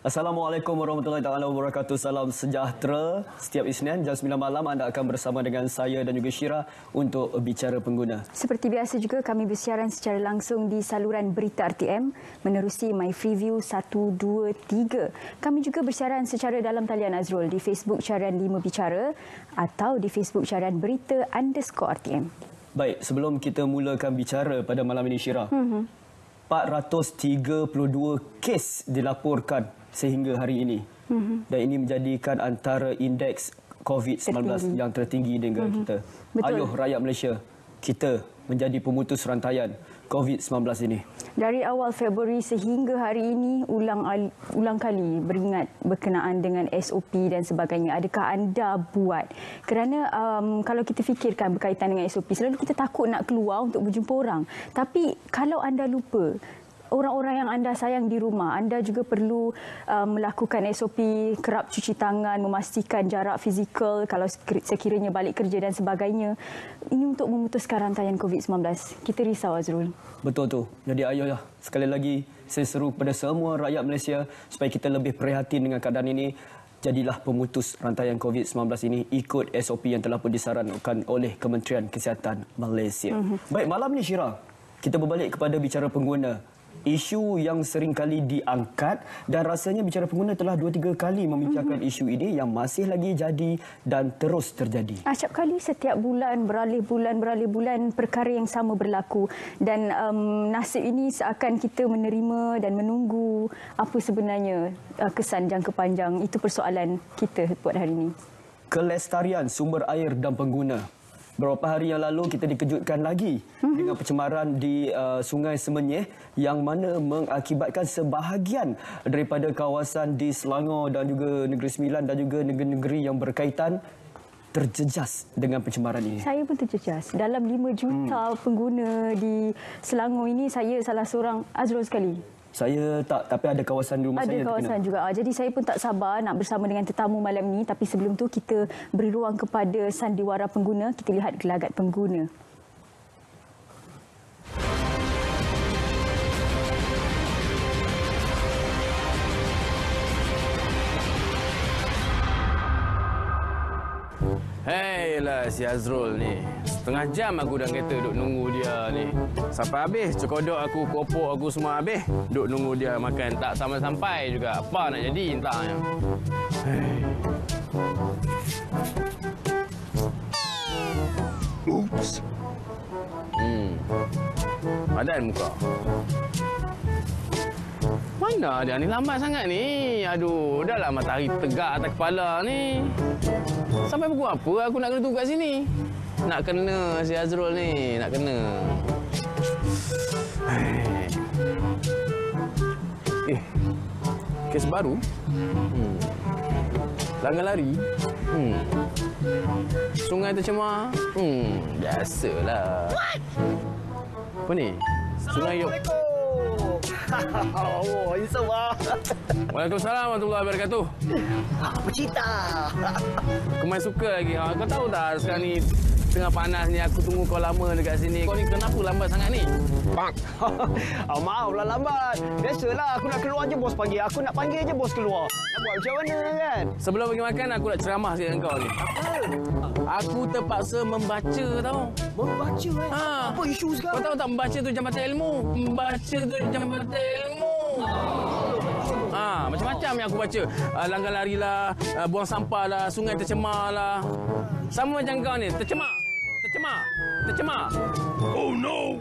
Assalamualaikum warahmatullahi wabarakatuh. Salam sejahtera. Setiap Isnin jam 9 malam anda akan bersama dengan saya dan juga Syira untuk bicara pengguna. Seperti biasa juga kami bersiaran secara langsung di saluran Berita RTM menerusi My Freeview 1, 2, 3. Kami juga bersiaran secara dalam talian Azrul di Facebook Carian 5 Bicara atau di Facebook Carian Berita_RTM. Baik, sebelum kita mulakan bicara pada malam ini Syira. 432 kes dilaporkan sehingga hari ini. Dan ini menjadikan antara indeks COVID-19 yang tertinggi di negara kita. Betul. Ayuh rakyat Malaysia, kita menjadi pemutus rantaian COVID-19 ini. Dari awal Februari sehingga hari ini ulang kali beringat berkenaan dengan SOP dan sebagainya. Adakah anda buat? Kerana kalau kita fikirkan berkaitan dengan SOP, selalu kita takut nak keluar untuk berjumpa orang. Tapi kalau anda lupa, orang-orang yang anda sayang di rumah, anda juga perlu melakukan SOP, kerap cuci tangan, memastikan jarak fizikal kalau sekiranya balik kerja dan sebagainya. Ini untuk memutuskan rantaian COVID-19. Kita risau, Azrul. Betul tu. Jadi ayolah, sekali lagi saya seru kepada semua rakyat Malaysia supaya kita lebih prihatin dengan keadaan ini. Jadilah pemutus rantaian COVID-19 ini, ikut SOP yang telah pun disarankan oleh Kementerian Kesihatan Malaysia. Baik, malam ni Syira, kita berbalik kepada bicara pengguna. Isu yang sering kali diangkat dan rasanya bicara pengguna telah 2-3 kali membincangkan isu ini yang masih lagi jadi dan terus terjadi. Acap kali setiap bulan, beralih bulan perkara yang sama berlaku dan nasib ini seakan kita menerima dan menunggu apa sebenarnya kesan jangka panjang. Itu persoalan kita buat hari ini. Kelestarian sumber air dan pengguna. Beberapa hari yang lalu kita dikejutkan lagi dengan pencemaran di Sungai Semenyih yang mana mengakibatkan sebahagian daripada kawasan di Selangor dan juga Negeri Sembilan dan juga negeri-negeri yang berkaitan terjejas dengan pencemaran ini. Saya pun terjejas. Dalam 5 juta pengguna di Selangor ini, saya salah seorang, Azrul sekali. Saya tak, tapi ada kawasan di rumah saya. Ada kawasan juga. Jadi saya pun tak sabar nak bersama dengan tetamu malam ini. Tapi sebelum tu kita beri ruang kepada sandiwara pengguna. Kita lihat gelagat pengguna. Hei lah si Azrul ni. Setengah jam aku dah kereta duduk nunggu dia ni. Sampai habis cokodok aku, kopok aku semua habis. Duduk nunggu dia makan. Tak sampai-sampai juga. Apa nak jadi entahnya. Hei. Oops. Padan muka. Mana dia ni? Lambat sangat ni. Aduh, dah lah matahari tegak atas kepala ni. Sampai pukul apa aku nak kena tunggu kat sini? Nak kena si Azrul ni, nak kena. Kes baru? Langgar lari? Sungai tercemar? Biasalah. Apa ni? Sungai Yok. Oh, insya-Allah. Waalaikumsalam warahmatullahi wabarakatuh. Apa cerita? Aku main suka lagi. Kau tahu tak sekarang ni tengah panas ni aku tunggu kau lama dekat sini. Kau ni kenapa lambat sangat ni? Bang. Maaflah lambat. Biasalah aku nak keluar je bos panggil. Aku nak panggil je bos keluar. Nak buat macam mana kan? Sebelum pergi makan aku nak ceramah sikit dengan kau ni. Aku terpaksa membaca tau. Membaca Apa isu sekarang? Kau tahu tak membaca tu jambatan ilmu? Membaca tu jambatan ilmu. Macam-macam yang aku baca. Langgar lari lah, buang sampah lah, sungai tercemar lah. Sama macam kau ni, tercemar. Oh no.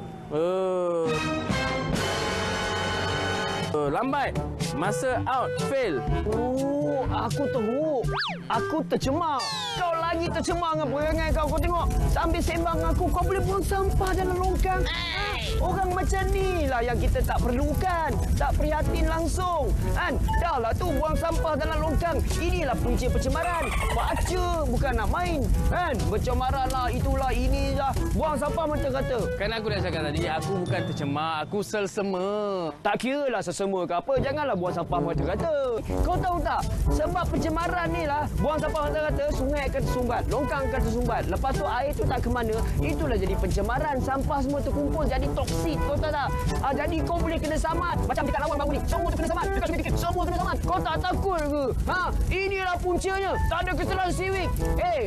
Lambat. Masa out, fail. Oh, aku teruk. Aku tercemar. Kau lagi tercemar dengan perangai kau. Kau tengok, sambil sembang aku, kau boleh buang sampah dalam longkang. Orang macam ni lah yang kita tak perlukan. Tak prihatin langsung. Kan? Dah lah tu buang sampah dalam longkang. Inilah punca pencemaran. Baca, bukan nak main. Kan? Pencemaran lah, itulah, inilah. Buang sampah macam kata. Kan aku dah cakap tadi, aku bukan tercemar. Aku selsema. Tak kira lah sesama ke apa. Janganlah buang sampah mata-kata. Kau tahu tak? Sebab pencemaran ni lah, buang sampah mata-kata, sungai akan tersumbat, longkang akan tersumbat. Lepas tu air tu tak ke mana, itulah jadi pencemaran. Sampah semua terkumpul jadi toksik, kau tahu tak? Jadi kau boleh kena saman. Macam dekat lawan baru ni, semua tu kena saman. Dekat sikit-sikit, semua kena saman. Kau tak takut ke? Inilah puncanya. Tak ada kesedaran civic.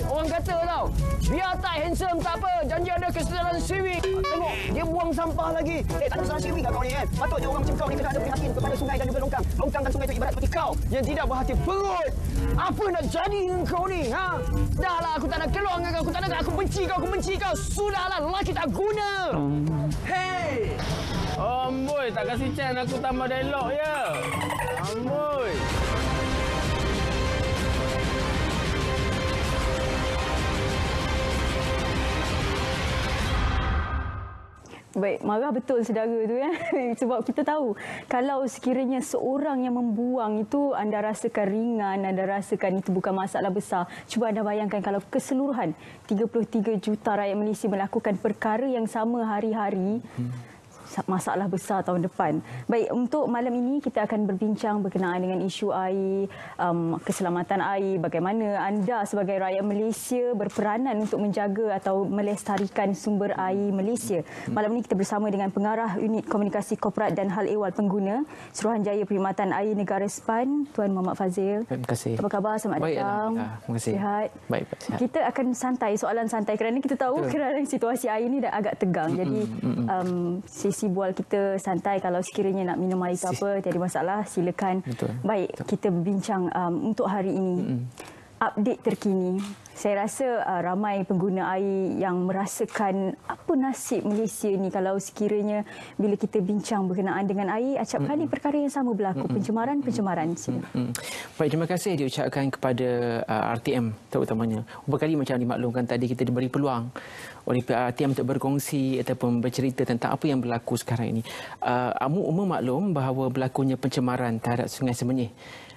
Orang kata tau, biar tak handsome tak apa, janji ada kesedaran civic. Tengok, dia buang sampah lagi. Tak ada kesedaran civic kau ni kan? Patutnya orang macam kau ni kena ada perhatian kepada sungai dan juga longkang. Longkang dan sungai itu ibarat seperti kau yang tidak berhati perut. Apa nak jadi dengan kau ni? Dahlah, aku tak nak keluar dengan kau. Aku tak nak, aku benci kau. Sudahlah, lelaki tak guna. Hey! Amboi, tak kasih chance aku tambah dialog ya. Amboi. Baik, marah betul saudara tu ya. Sebab kita tahu kalau sekiranya seorang yang membuang itu anda rasakan ringan, anda rasakan itu bukan masalah besar. Cuba anda bayangkan kalau keseluruhan 33 juta rakyat Malaysia melakukan perkara yang sama hari-hari. Masalah besar tahun depan. Baik, untuk malam ini kita akan berbincang berkenaan dengan isu air, keselamatan air, bagaimana anda sebagai rakyat Malaysia berperanan untuk menjaga atau melestarikan sumber air Malaysia. Malam ini kita bersama dengan Pengarah Unit Komunikasi Korporat dan Hal Ehwal Pengguna, Suruhanjaya Perkhidmatan Air Negara SPAN, Tuan Muhammad Fazil. Terima kasih. Apa khabar? Selamat datang. Terima kasih. Sihat? Baik, sihat. Kita akan soalan santai kerana kita tahu kerana situasi air ini dah agak tegang. Jadi sesi bual kita santai, kalau sekiranya nak minum air ke apa, tiada masalah, silakan. Betul. Baik, kita berbincang untuk hari ini. Update terkini. Saya rasa ramai pengguna air yang merasakan apa nasib Malaysia ni kalau sekiranya bila kita bincang berkenaan dengan air, acap kali perkara yang sama berlaku, pencemaran. Baik, terima kasih diucapkan kepada RTM terutamanya. Beberapa kali macam dimaklumkan tadi, kita diberi peluang oleh RTM untuk berkongsi ataupun bercerita tentang apa yang berlaku sekarang ini. Umum maklum bahawa berlakunya pencemaran terhadap Sungai Semenyih.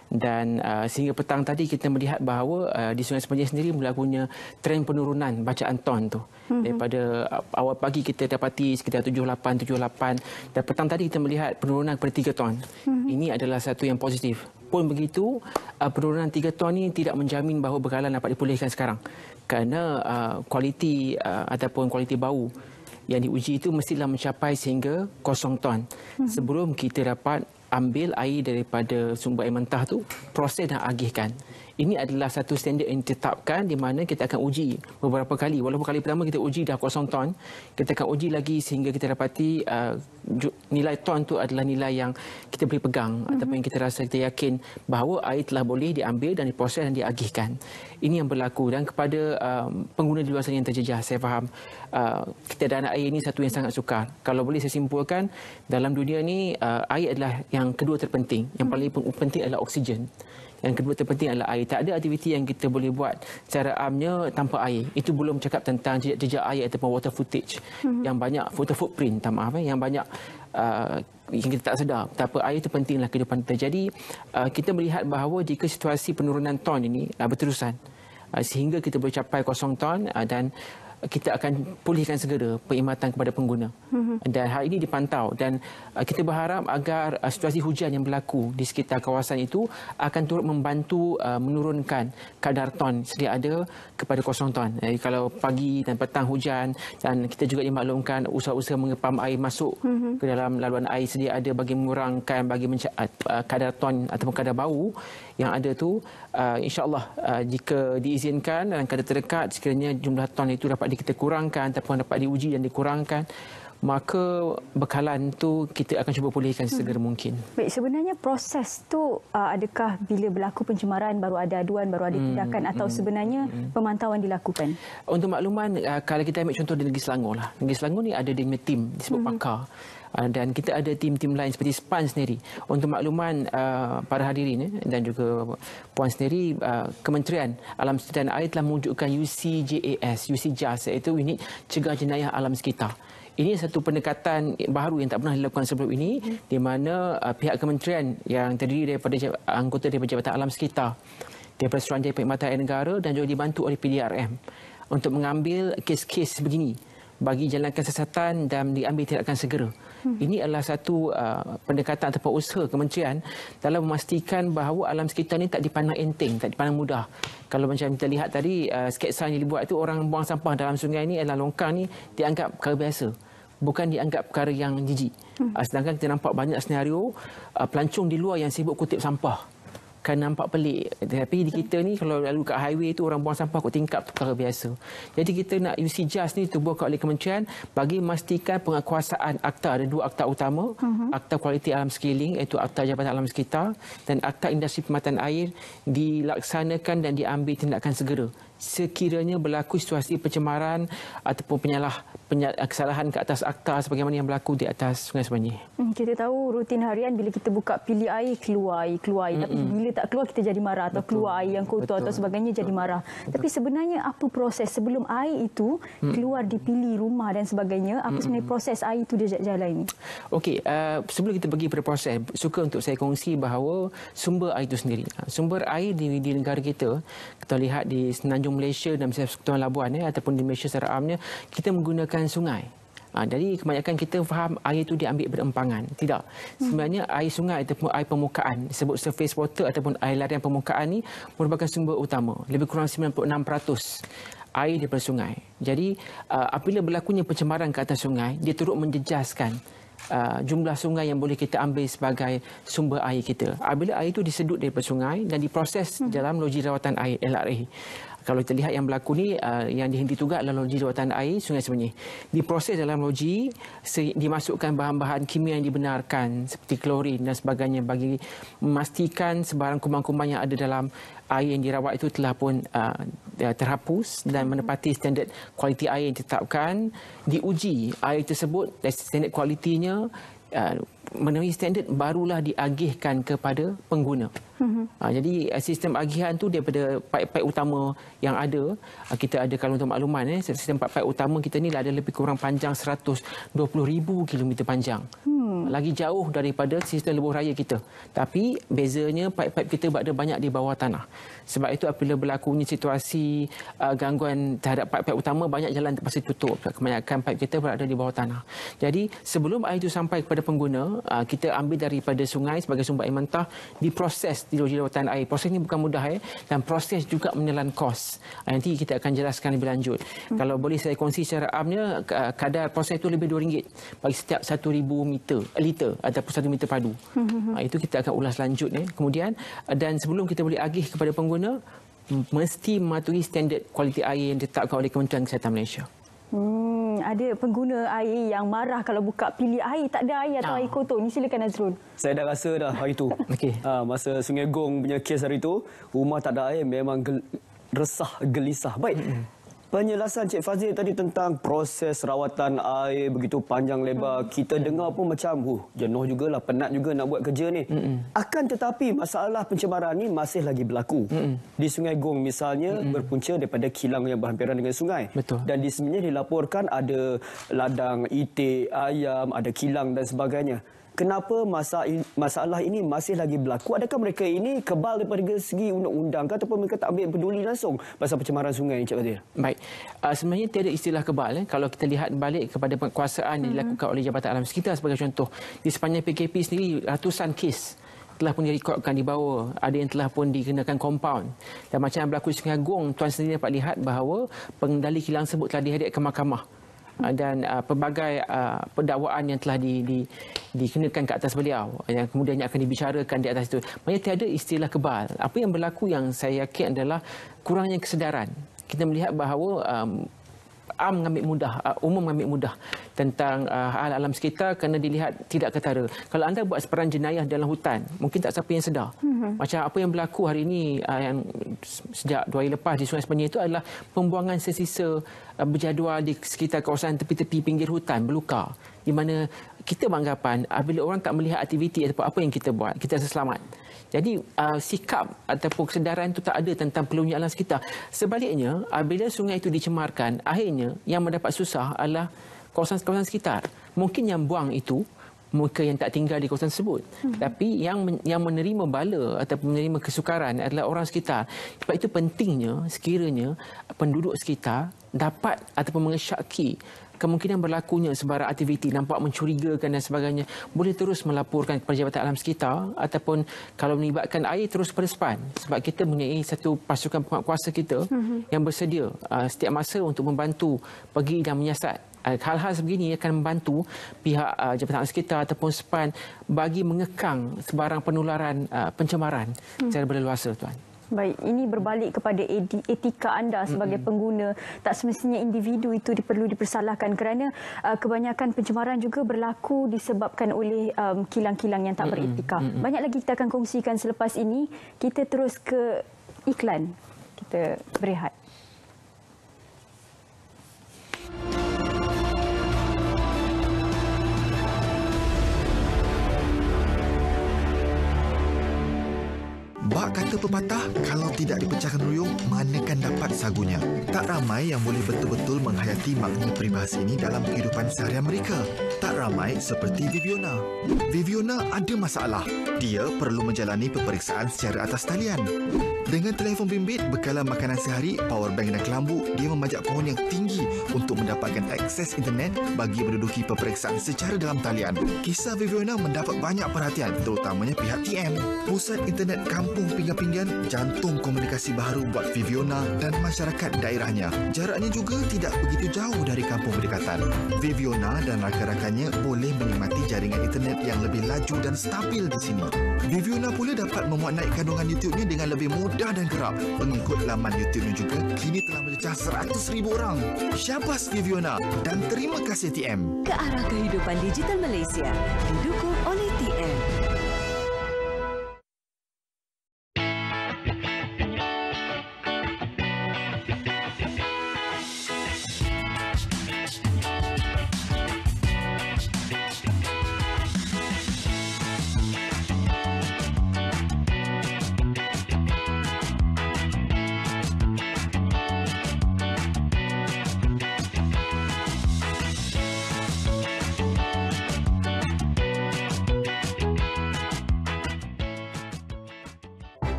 Dan sehingga petang tadi kita melihat bahawa di Sungai Semenyih sendiri berlakunya tren penurunan bacaan ton tu. Daripada awal pagi kita dapati sekitar 78 dan petang tadi kita melihat penurunan kepada 3 ton. Ini adalah satu yang positif. Pun begitu, penurunan 3 ton ini tidak menjamin bahawa bekalan dapat dipulihkan sekarang. Kerana kualiti ataupun kualiti bau yang diuji itu mestilah mencapai sehingga 0 ton sebelum kita dapat ambil air daripada sumber air mentah tu, proses dan agihkan. Ini adalah satu standard yang ditetapkan di mana kita akan uji beberapa kali. Walaupun kali pertama kita uji dah 0 ton, kita akan uji lagi sehingga kita dapati nilai ton tu adalah nilai yang kita boleh pegang ataupun yang kita rasa, kita yakin bahawa air telah boleh diambil dan diproses dan diagihkan. Ini yang berlaku. Dan kepada pengguna di luar sana yang terjejas, saya faham keadaan air ini satu yang sangat sukar. Kalau boleh saya simpulkan, dalam dunia ni air adalah yang kedua terpenting. Yang paling penting adalah oksigen. Yang kedua terpenting adalah air. Tak ada aktiviti yang kita boleh buat secara amnya tanpa air. Itu belum cakap tentang jejak air ataupun water footage. Yang banyak, water footprint, yang banyak yang kita tak sedar. Betapa air itu pentinglah kehidupan kita. Jadi kita melihat bahawa jika situasi penurunan ton ini berterusan sehingga kita boleh capai 0 ton dan kita akan pulihkan segera perkhidmatan kepada pengguna. Dan hal ini dipantau dan kita berharap agar situasi hujan yang berlaku di sekitar kawasan itu akan turut membantu menurunkan kadar ton sedia ada kepada 0 ton. Jadi kalau pagi dan petang hujan dan kita juga dimaklumkan usaha-usaha mengepam air masuk ke dalam laluan air sedia ada bagi mengurangkan kadar ton ataupun kadar bau yang ada tu, insya-Allah jika diizinkan dalam kadar terdekat sekiranya jumlah ton itu dapat kita kurangkan ataupun dapat diuji dan dikurangkan, maka bekalan tu kita akan cuba pulihkan sesegera mungkin. Baik, sebenarnya proses tu adakah bila berlaku pencemaran baru ada aduan, baru ada tindakan atau sebenarnya pemantauan dilakukan? Untuk makluman, kalau kita ambil contoh di Negeri Selangor lah. Negeri Selangor ni ada dia tim disebut pakar. Dan kita ada tim-tim lain seperti SPAN sendiri. Untuk makluman para hadirin dan juga puan sendiri, Kementerian Alam Sekitar dan Air telah mewujudkan UCJAS iaitu Unit Cegah Jenayah Alam Sekitar. Ini satu pendekatan baru yang tak pernah dilakukan sebelum ini, di mana pihak kementerian yang terdiri daripada anggota daripada Jabatan Alam Sekitar, daripada Suruhanjaya Perkhidmatan Air Negara dan juga dibantu oleh PDRM untuk mengambil kes-kes begini bagi jalankan siasatan dan diambil tindakan segera. Ini adalah satu pendekatan ataupun usaha kementerian dalam memastikan bahawa alam sekitar ini tak dipandang enteng, tak dipandang mudah. Kalau macam kita lihat tadi, sketsa yang dibuat itu orang buang sampah dalam sungai ini adalah longkang ni dianggap perkara biasa. bukan dianggap perkara yang jijik. Sedangkan kita nampak banyak senario pelancong di luar yang sibuk kutip sampah. Kan nampak pelik. Tapi di kita ni kalau lalu kat highway tu orang buang sampah kot tingkap tu perkara biasa. Jadi kita nak UCJAS ni tubuhkan oleh kementerian bagi memastikan penguasaan akta. Ada 2 akta utama. Akta Kualiti Alam Sekeliling iaitu Akta Jabatan Alam Sekitar dan Akta Industri Perkhidmatan Air dilaksanakan dan diambil tindakan segera sekiranya berlaku situasi pencemaran ataupun kesalahan ke atas akta sebagaimana yang berlaku di atas Sungai Semanyih. Kita tahu rutin harian bila kita buka pilih air, keluar air. Tapi bila tak keluar kita jadi marah atau keluar air yang kotor atau sebagainya jadi marah. Tapi sebenarnya apa proses sebelum air itu keluar dipilih rumah dan sebagainya, apa sebenarnya proses air itu dia jalan ini? Okey, sebelum kita pergi pada proses, suka untuk saya kongsi bahawa sumber air itu sendiri. Sumber air di negara kita lihat di Semenanjung Malaysia dan Persekutuan Labuan ataupun di Malaysia secara amnya, kita menggunakan sungai. Jadi kebanyakan kita faham air itu diambil berempangan. Tidak. Sebenarnya air sungai ataupun air permukaan, disebut surface water ataupun air larian permukaan ni merupakan sumber utama. Lebih kurang 96% air daripada sungai. Jadi apabila berlakunya pencemaran ke atas sungai, dia turut menjejaskan jumlah sungai yang boleh kita ambil sebagai sumber air kita. Apabila air itu disedut daripada sungai dan diproses dalam loji rawatan air LRA. Kalau kita lihat yang berlaku ni, yang dihenti tugas adalah loji rawatan air Sungai Semanyih. Diproses dalam loji, dimasukkan bahan-bahan kimia yang dibenarkan seperti klorin dan sebagainya bagi memastikan sebarang kuman-kuman yang ada dalam air yang dirawat itu telah pun terhapus dan menepati standard kualiti air yang ditetapkan. Diuji air tersebut, standard kualitinya memenuhi standard, barulah diagihkan kepada pengguna. Jadi sistem agihan tu daripada paip-paip utama yang ada, kita ada, kalau untuk makluman, sistem paip-paip utama kita ni ada lebih kurang panjang 120,000 kilometer panjang. Lagi jauh daripada sistem lebuh raya kita. Tapi bezanya paip-paip kita berada banyak di bawah tanah. Sebab itu apabila berlakunya situasi gangguan terhadap paip-paip utama, banyak jalan terpaksa tutup. Kebanyakan paip kita berada di bawah tanah. Jadi sebelum air itu sampai kepada pengguna, kita ambil daripada sungai sebagai sumber air mentah, diproses di loji rawatan air. Proses ini bukan mudah dan proses juga menelan kos. Nanti kita akan jelaskan lebih lanjut. Kalau boleh saya kongsi secara amnya, kadar proses itu lebih RM2 bagi setiap 1,000 liter ataupun 1 meter padu. Itu kita akan ulas lanjut. Kemudian, dan sebelum kita boleh agih kepada pengguna, mesti mematuhi standard kualiti air yang ditetapkan oleh Kementerian Kesihatan Malaysia. Ada pengguna air yang marah kalau buka pilih air, tak ada air atau air kotor. Ni silakan Azrul. Saya dah rasa dah hari tu. Masa Sungai Gong punya kes hari tu, rumah tak ada air memang resah, gelisah. Baik. Penjelasan Cik Fazil tadi tentang proses rawatan air begitu panjang lebar, kita dengar pun macam jenuh jugalah, penat juga nak buat kerja ni. Akan tetapi masalah pencemaran ni masih lagi berlaku. Di Sungai Gong misalnya berpunca daripada kilang yang berhampiran dengan sungai. Betul. Dan di sebenarnya dilaporkan ada ladang itik, ayam, ada kilang dan sebagainya. Kenapa masalah ini masih lagi berlaku? Adakah mereka ini kebal daripada segi undang-undang ataupun mereka tak ambil peduli langsung pasal pencemaran sungai, Encik Fazil? Baik. Sebenarnya tiada istilah kebal. Kalau kita lihat balik kepada penguasaan yang dilakukan oleh Jabatan Alam Sekitar sebagai contoh, di sepanjang PKP sendiri ratusan kes telah pun direkodkan di bawah. Ada yang telah pun dikenakan kompaun. Dan macam yang berlaku di Sungai Gong, tuan sendiri dapat lihat bahawa pengendali kilang tersebut telah dihadap ke mahkamah. Dan pelbagai pendakwaan yang telah dikenakan ke atas beliau yang kemudiannya akan dibicarakan di atas itu. Maksudnya tiada istilah kebal. Apa yang berlaku yang saya yakin adalah kurangnya kesedaran. Kita melihat bahawa umum mengambil mudah tentang hal alam sekitar kerana dilihat tidak ketara. Kalau anda buat separan jenayah dalam hutan, mungkin tak siapa yang sedar. Macam apa yang berlaku hari ini yang sejak 2 hari lepas di Sungai Semanyih itu adalah pembuangan sesisa berjadual di sekitar kawasan tepi-tepi pinggir hutan belukar, di mana kita beranggapan bila orang tak melihat aktiviti ataupun apa yang kita buat, kita rasa selamat. Jadi sikap ataupun kesedaran itu tak ada tentang perlunya alam sekitar. Sebaliknya, bila sungai itu dicemarkan, akhirnya yang mendapat susah adalah kawasan-kawasan sekitar. Mungkin yang buang itu mereka yang tak tinggal di kawasan tersebut. Tapi yang menerima bala ataupun menerima kesukaran adalah orang sekitar. Sebab itu pentingnya sekiranya penduduk sekitar dapat ataupun mengesyaki kemungkinan berlakunya sebarang aktiviti nampak mencurigakan dan sebagainya, boleh terus melaporkan kepada Jabatan Alam Sekitar ataupun kalau melibatkan air terus pada SPAN. Sebab kita mempunyai satu pasukan penguatkuasa kita yang bersedia setiap masa untuk membantu pergi dan menyiasat hal-hal sebegini akan membantu pihak Jabatan Alam Sekitar ataupun SPAN bagi mengekang sebarang penularan pencemaran secara berleluasa, Tuan. Baik, ini berbalik kepada etika anda sebagai pengguna. Tak semestinya individu itu perlu dipersalahkan kerana kebanyakan pencemaran juga berlaku disebabkan oleh kilang-kilang yang tak beretika. Banyak lagi kita akan kongsikan selepas ini. Kita terus ke iklan. Kita berehat. Bak kata pepatah, kalau tidak dipecahkan ruyung, manakan dapat sagunya. Tak ramai yang boleh betul-betul menghayati makna peribahasa ini dalam kehidupan seharian mereka. Tak ramai seperti Viviona. Viviona ada masalah. Dia perlu menjalani peperiksaan secara atas talian. Dengan telefon bimbit, bekalan makanan sehari, powerbank dan kelambu, dia memanjat pohon yang tinggi untuk mendapatkan akses internet bagi menduduki peperiksaan secara dalam talian. Kisah Viviona mendapat banyak perhatian, terutamanya pihak TM. Pusat Internet Kampung Pinggan-Pinggan, jantung komunikasi baru buat Viviona dan masyarakat daerahnya. Jaraknya juga tidak begitu jauh dari kampung berdekatan. Viviona dan rakan-rakannya boleh menikmati jaringan internet yang lebih laju dan stabil di sini. Viviona pula dapat memuat naik kandungan YouTube-nya dengan lebih mudah dan kerap. Pengikut laman YouTube-nya juga kini telah mencecah 100,000 orang. Syabas Viviona dan terima kasih TM. Ke arah kehidupan digital Malaysia didukung oleh TM.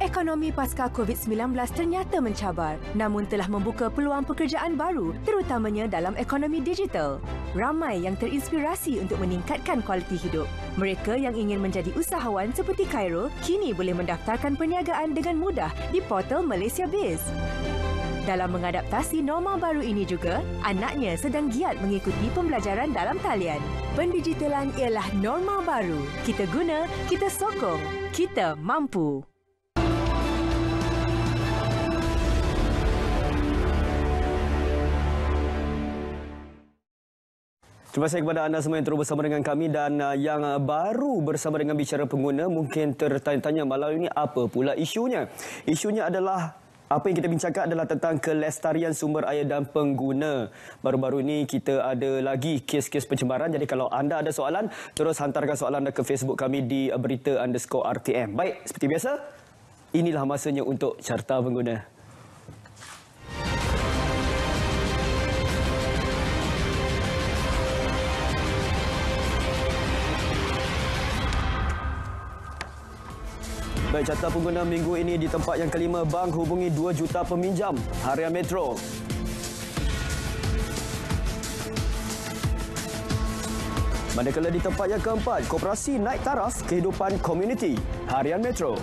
Ekonomi pasca COVID-19 ternyata mencabar, namun telah membuka peluang pekerjaan baru, terutamanya dalam ekonomi digital. Ramai yang terinspirasi untuk meningkatkan kualiti hidup. Mereka yang ingin menjadi usahawan seperti Khairul kini boleh mendaftarkan perniagaan dengan mudah di portal Malaysia Biz. Dalam mengadaptasi norma baru ini juga, anaknya sedang giat mengikuti pembelajaran dalam talian. Pendigitalan ialah norma baru. Kita guna, kita sokong, kita mampu. Terima kasih kepada anda semua yang terus bersama dengan kami dan yang baru bersama dengan Bicara Pengguna mungkin tertanya-tanya malam ini apa pula isunya. Isunya adalah apa yang kita bincangkan adalah tentang kelestarian sumber air dan pengguna. Baru-baru ini kita ada lagi kes-kes pencemaran. Jadi kalau anda ada soalan, terus hantarkan soalan anda ke Facebook kami di berita_RTM. Baik, seperti biasa, inilah masanya untuk Carta Pengguna. Baik, Carta Pengguna minggu ini di tempat yang kelima, bank hubungi 2 juta peminjam harian Metro. Manakala di tempat yang keempat, koperasi naik taraf kehidupan komuniti harian Metro.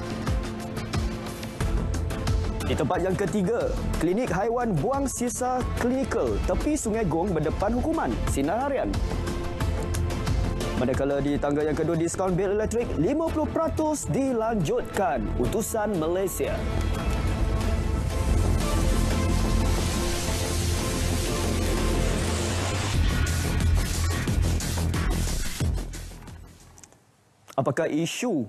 Di tempat yang ketiga, klinik haiwan buang sisa klinikal tepi Sungai Gong berdepan hukuman sinar harian. Manakala di tangga yang kedua, diskaun bil elektrik 50% dilanjutkan utusan Malaysia. Apakah isu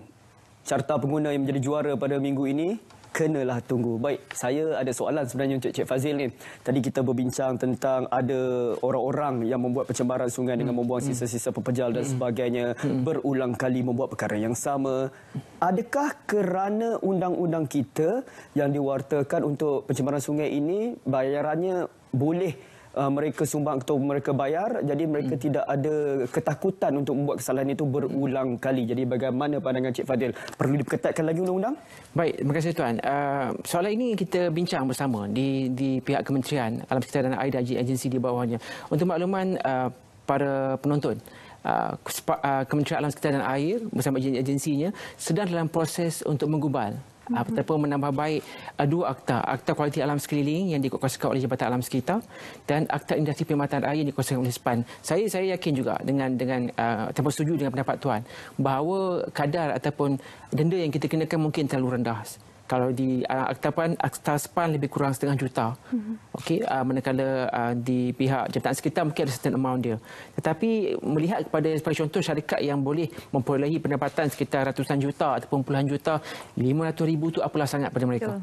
Carta Pengguna yang menjadi juara pada minggu ini? Kenalah tunggu. Baik, saya ada soalan sebenarnya untuk Cik Fazil ni. Tadi kita berbincang tentang ada orang-orang yang membuat pencemaran sungai dengan membuang sisa-sisa pepejal dan sebagainya, berulang kali membuat perkara yang sama. Adakah kerana undang-undang kita yang diwartakan untuk pencemaran sungai ini bayarannya boleh mereka sumbang atau mereka bayar, jadi mereka tidak ada ketakutan untuk membuat kesalahan itu berulang kali. Jadi bagaimana pandangan Cik Fadil? Perlu diperketatkan lagi undang-undang? Baik, terima kasih Tuan. Soalan ini kita bincang bersama di pihak Kementerian Alam Sekitar dan Air dan agensi di bawahnya. Untuk makluman para penonton, Kementerian Alam Sekitar dan Air bersama agensinya sedang dalam proses untuk menggubal ataupun menambah baik 2 akta. Akta Kualiti Alam Sekeliling yang dikuatkuasakan oleh Jabatan Alam Sekitar dan Akta Industri Perkhidmatan Air yang dikuatkuasakan oleh SPAN. Saya yakin juga dengan ataupun setuju dengan pendapat tuan bahawa kadar ataupun denda yang kita kenakan mungkin terlalu rendah. Kalau di akta SPAN lebih kurang RM1.5 juta. Okey, manakala di pihak Jabatan Sekitar mungkin ada certain amount dia. Tetapi melihat kepada sebagai contoh syarikat yang boleh memperolehi pendapatan sekitar ratusan juta ataupun puluhan juta, 500,000 itu apalah sangat pada mereka.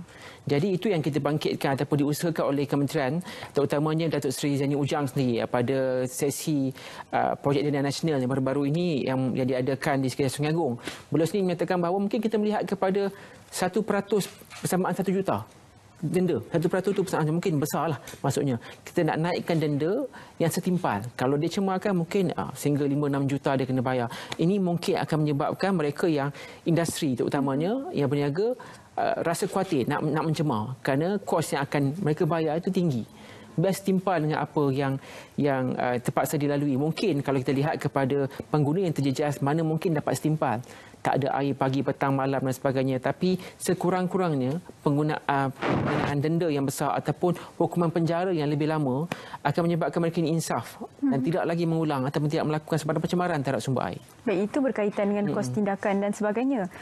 Jadi itu yang kita bangkitkan ataupun diusahakan oleh kementerian, terutamanya Datuk Seri Zaini Ujang sendiri pada sesi projek dana nasional yang baru-baru ini yang diadakan di sekitar Sungai Agong. Beliau sendiri menyatakan bahawa mungkin kita melihat kepada 1% bersamaan 1 juta denda. 1% itu persamaan mungkin besarlah maksudnya. Kita nak naikkan denda yang setimpal. Kalau dia cemarkan mungkin sehingga 5-6 juta dia kena bayar. Ini mungkin akan menyebabkan mereka yang industri terutamanya yang berniaga rasa khawatir nak mencemar kerana kos yang akan mereka bayar itu tinggi. Best setimpal dengan apa yang terpaksa dilalui. Mungkin kalau kita lihat kepada pengguna yang terjejas, mana mungkin dapat setimpal. Tak ada air pagi, petang, malam dan sebagainya. Tapi sekurang-kurangnya penggunaan denda yang besar ataupun hukuman penjara yang lebih lama akan menyebabkan mereka ini insaf dan tidak lagi mengulang ataupun tidak melakukan sebarang pencemaran terhadap sumber air. Baik, itu berkaitan dengan kos tindakan dan sebagainya.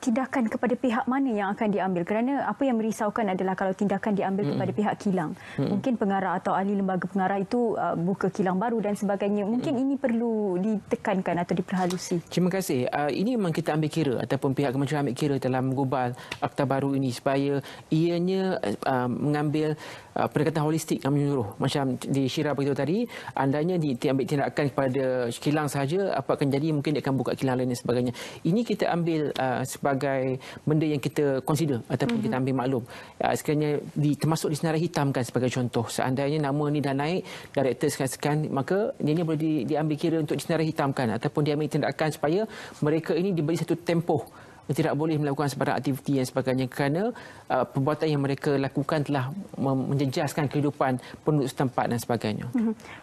Tindakan kepada pihak mana yang akan diambil? Kerana apa yang merisaukan adalah kalau tindakan diambil kepada pihak kilang. Mungkin pengarah atau ahli lembaga pengarah itu buka kilang baru dan sebagainya. Mungkin ini perlu ditekankan atau diperhalusi. Terima kasih. Ini memang kita ambil kira ataupun pihak kementerian ambil kira dalam menggubal akta baru ini supaya ianya mengambil pendekatan holistik yang menyeluruh. Macam di Syira beritahu tadi, andainya diambil tindakan kepada kilang sahaja, apa akan jadi? Mungkin dia akan buka kilang lain dan sebagainya. Ini kita ambil sebagai benda yang kita consider ataupun kita ambil maklum. Sekiranya termasuk disenarai hitamkan sebagai contoh. Seandainya nama ni dah naik, director sekan-sekan, maka dia boleh diambil kira untuk disenarai hitamkan ataupun diambil tindakan supaya mereka ini diberi satu tempoh tidak boleh melakukan sebarang aktiviti dan sebagainya kerana perbuatan yang mereka lakukan telah menjejaskan kehidupan penduduk setempat dan sebagainya.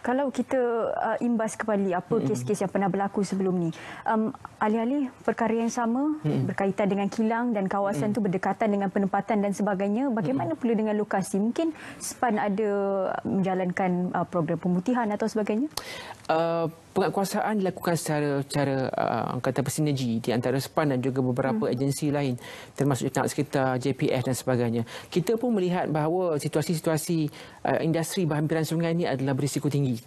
Kalau kita imbas kembali apa kes-kes yang pernah berlaku sebelum ni, alih-alih perkara yang sama berkaitan dengan kilang dan kawasan itu berdekatan dengan penempatan dan sebagainya, bagaimana pula dengan lokasi? Mungkin SPAN ada menjalankan program pemutihan atau sebagainya? Penguatkuasaan dilakukan secara kata bersinergi di antara SPAN dan juga beberapa agensi lain termasuk Jabatan Sekitar, JPF dan sebagainya. Kita pun melihat bahawa situasi-situasi industri berhampiran sungai ini adalah berisiko tinggi.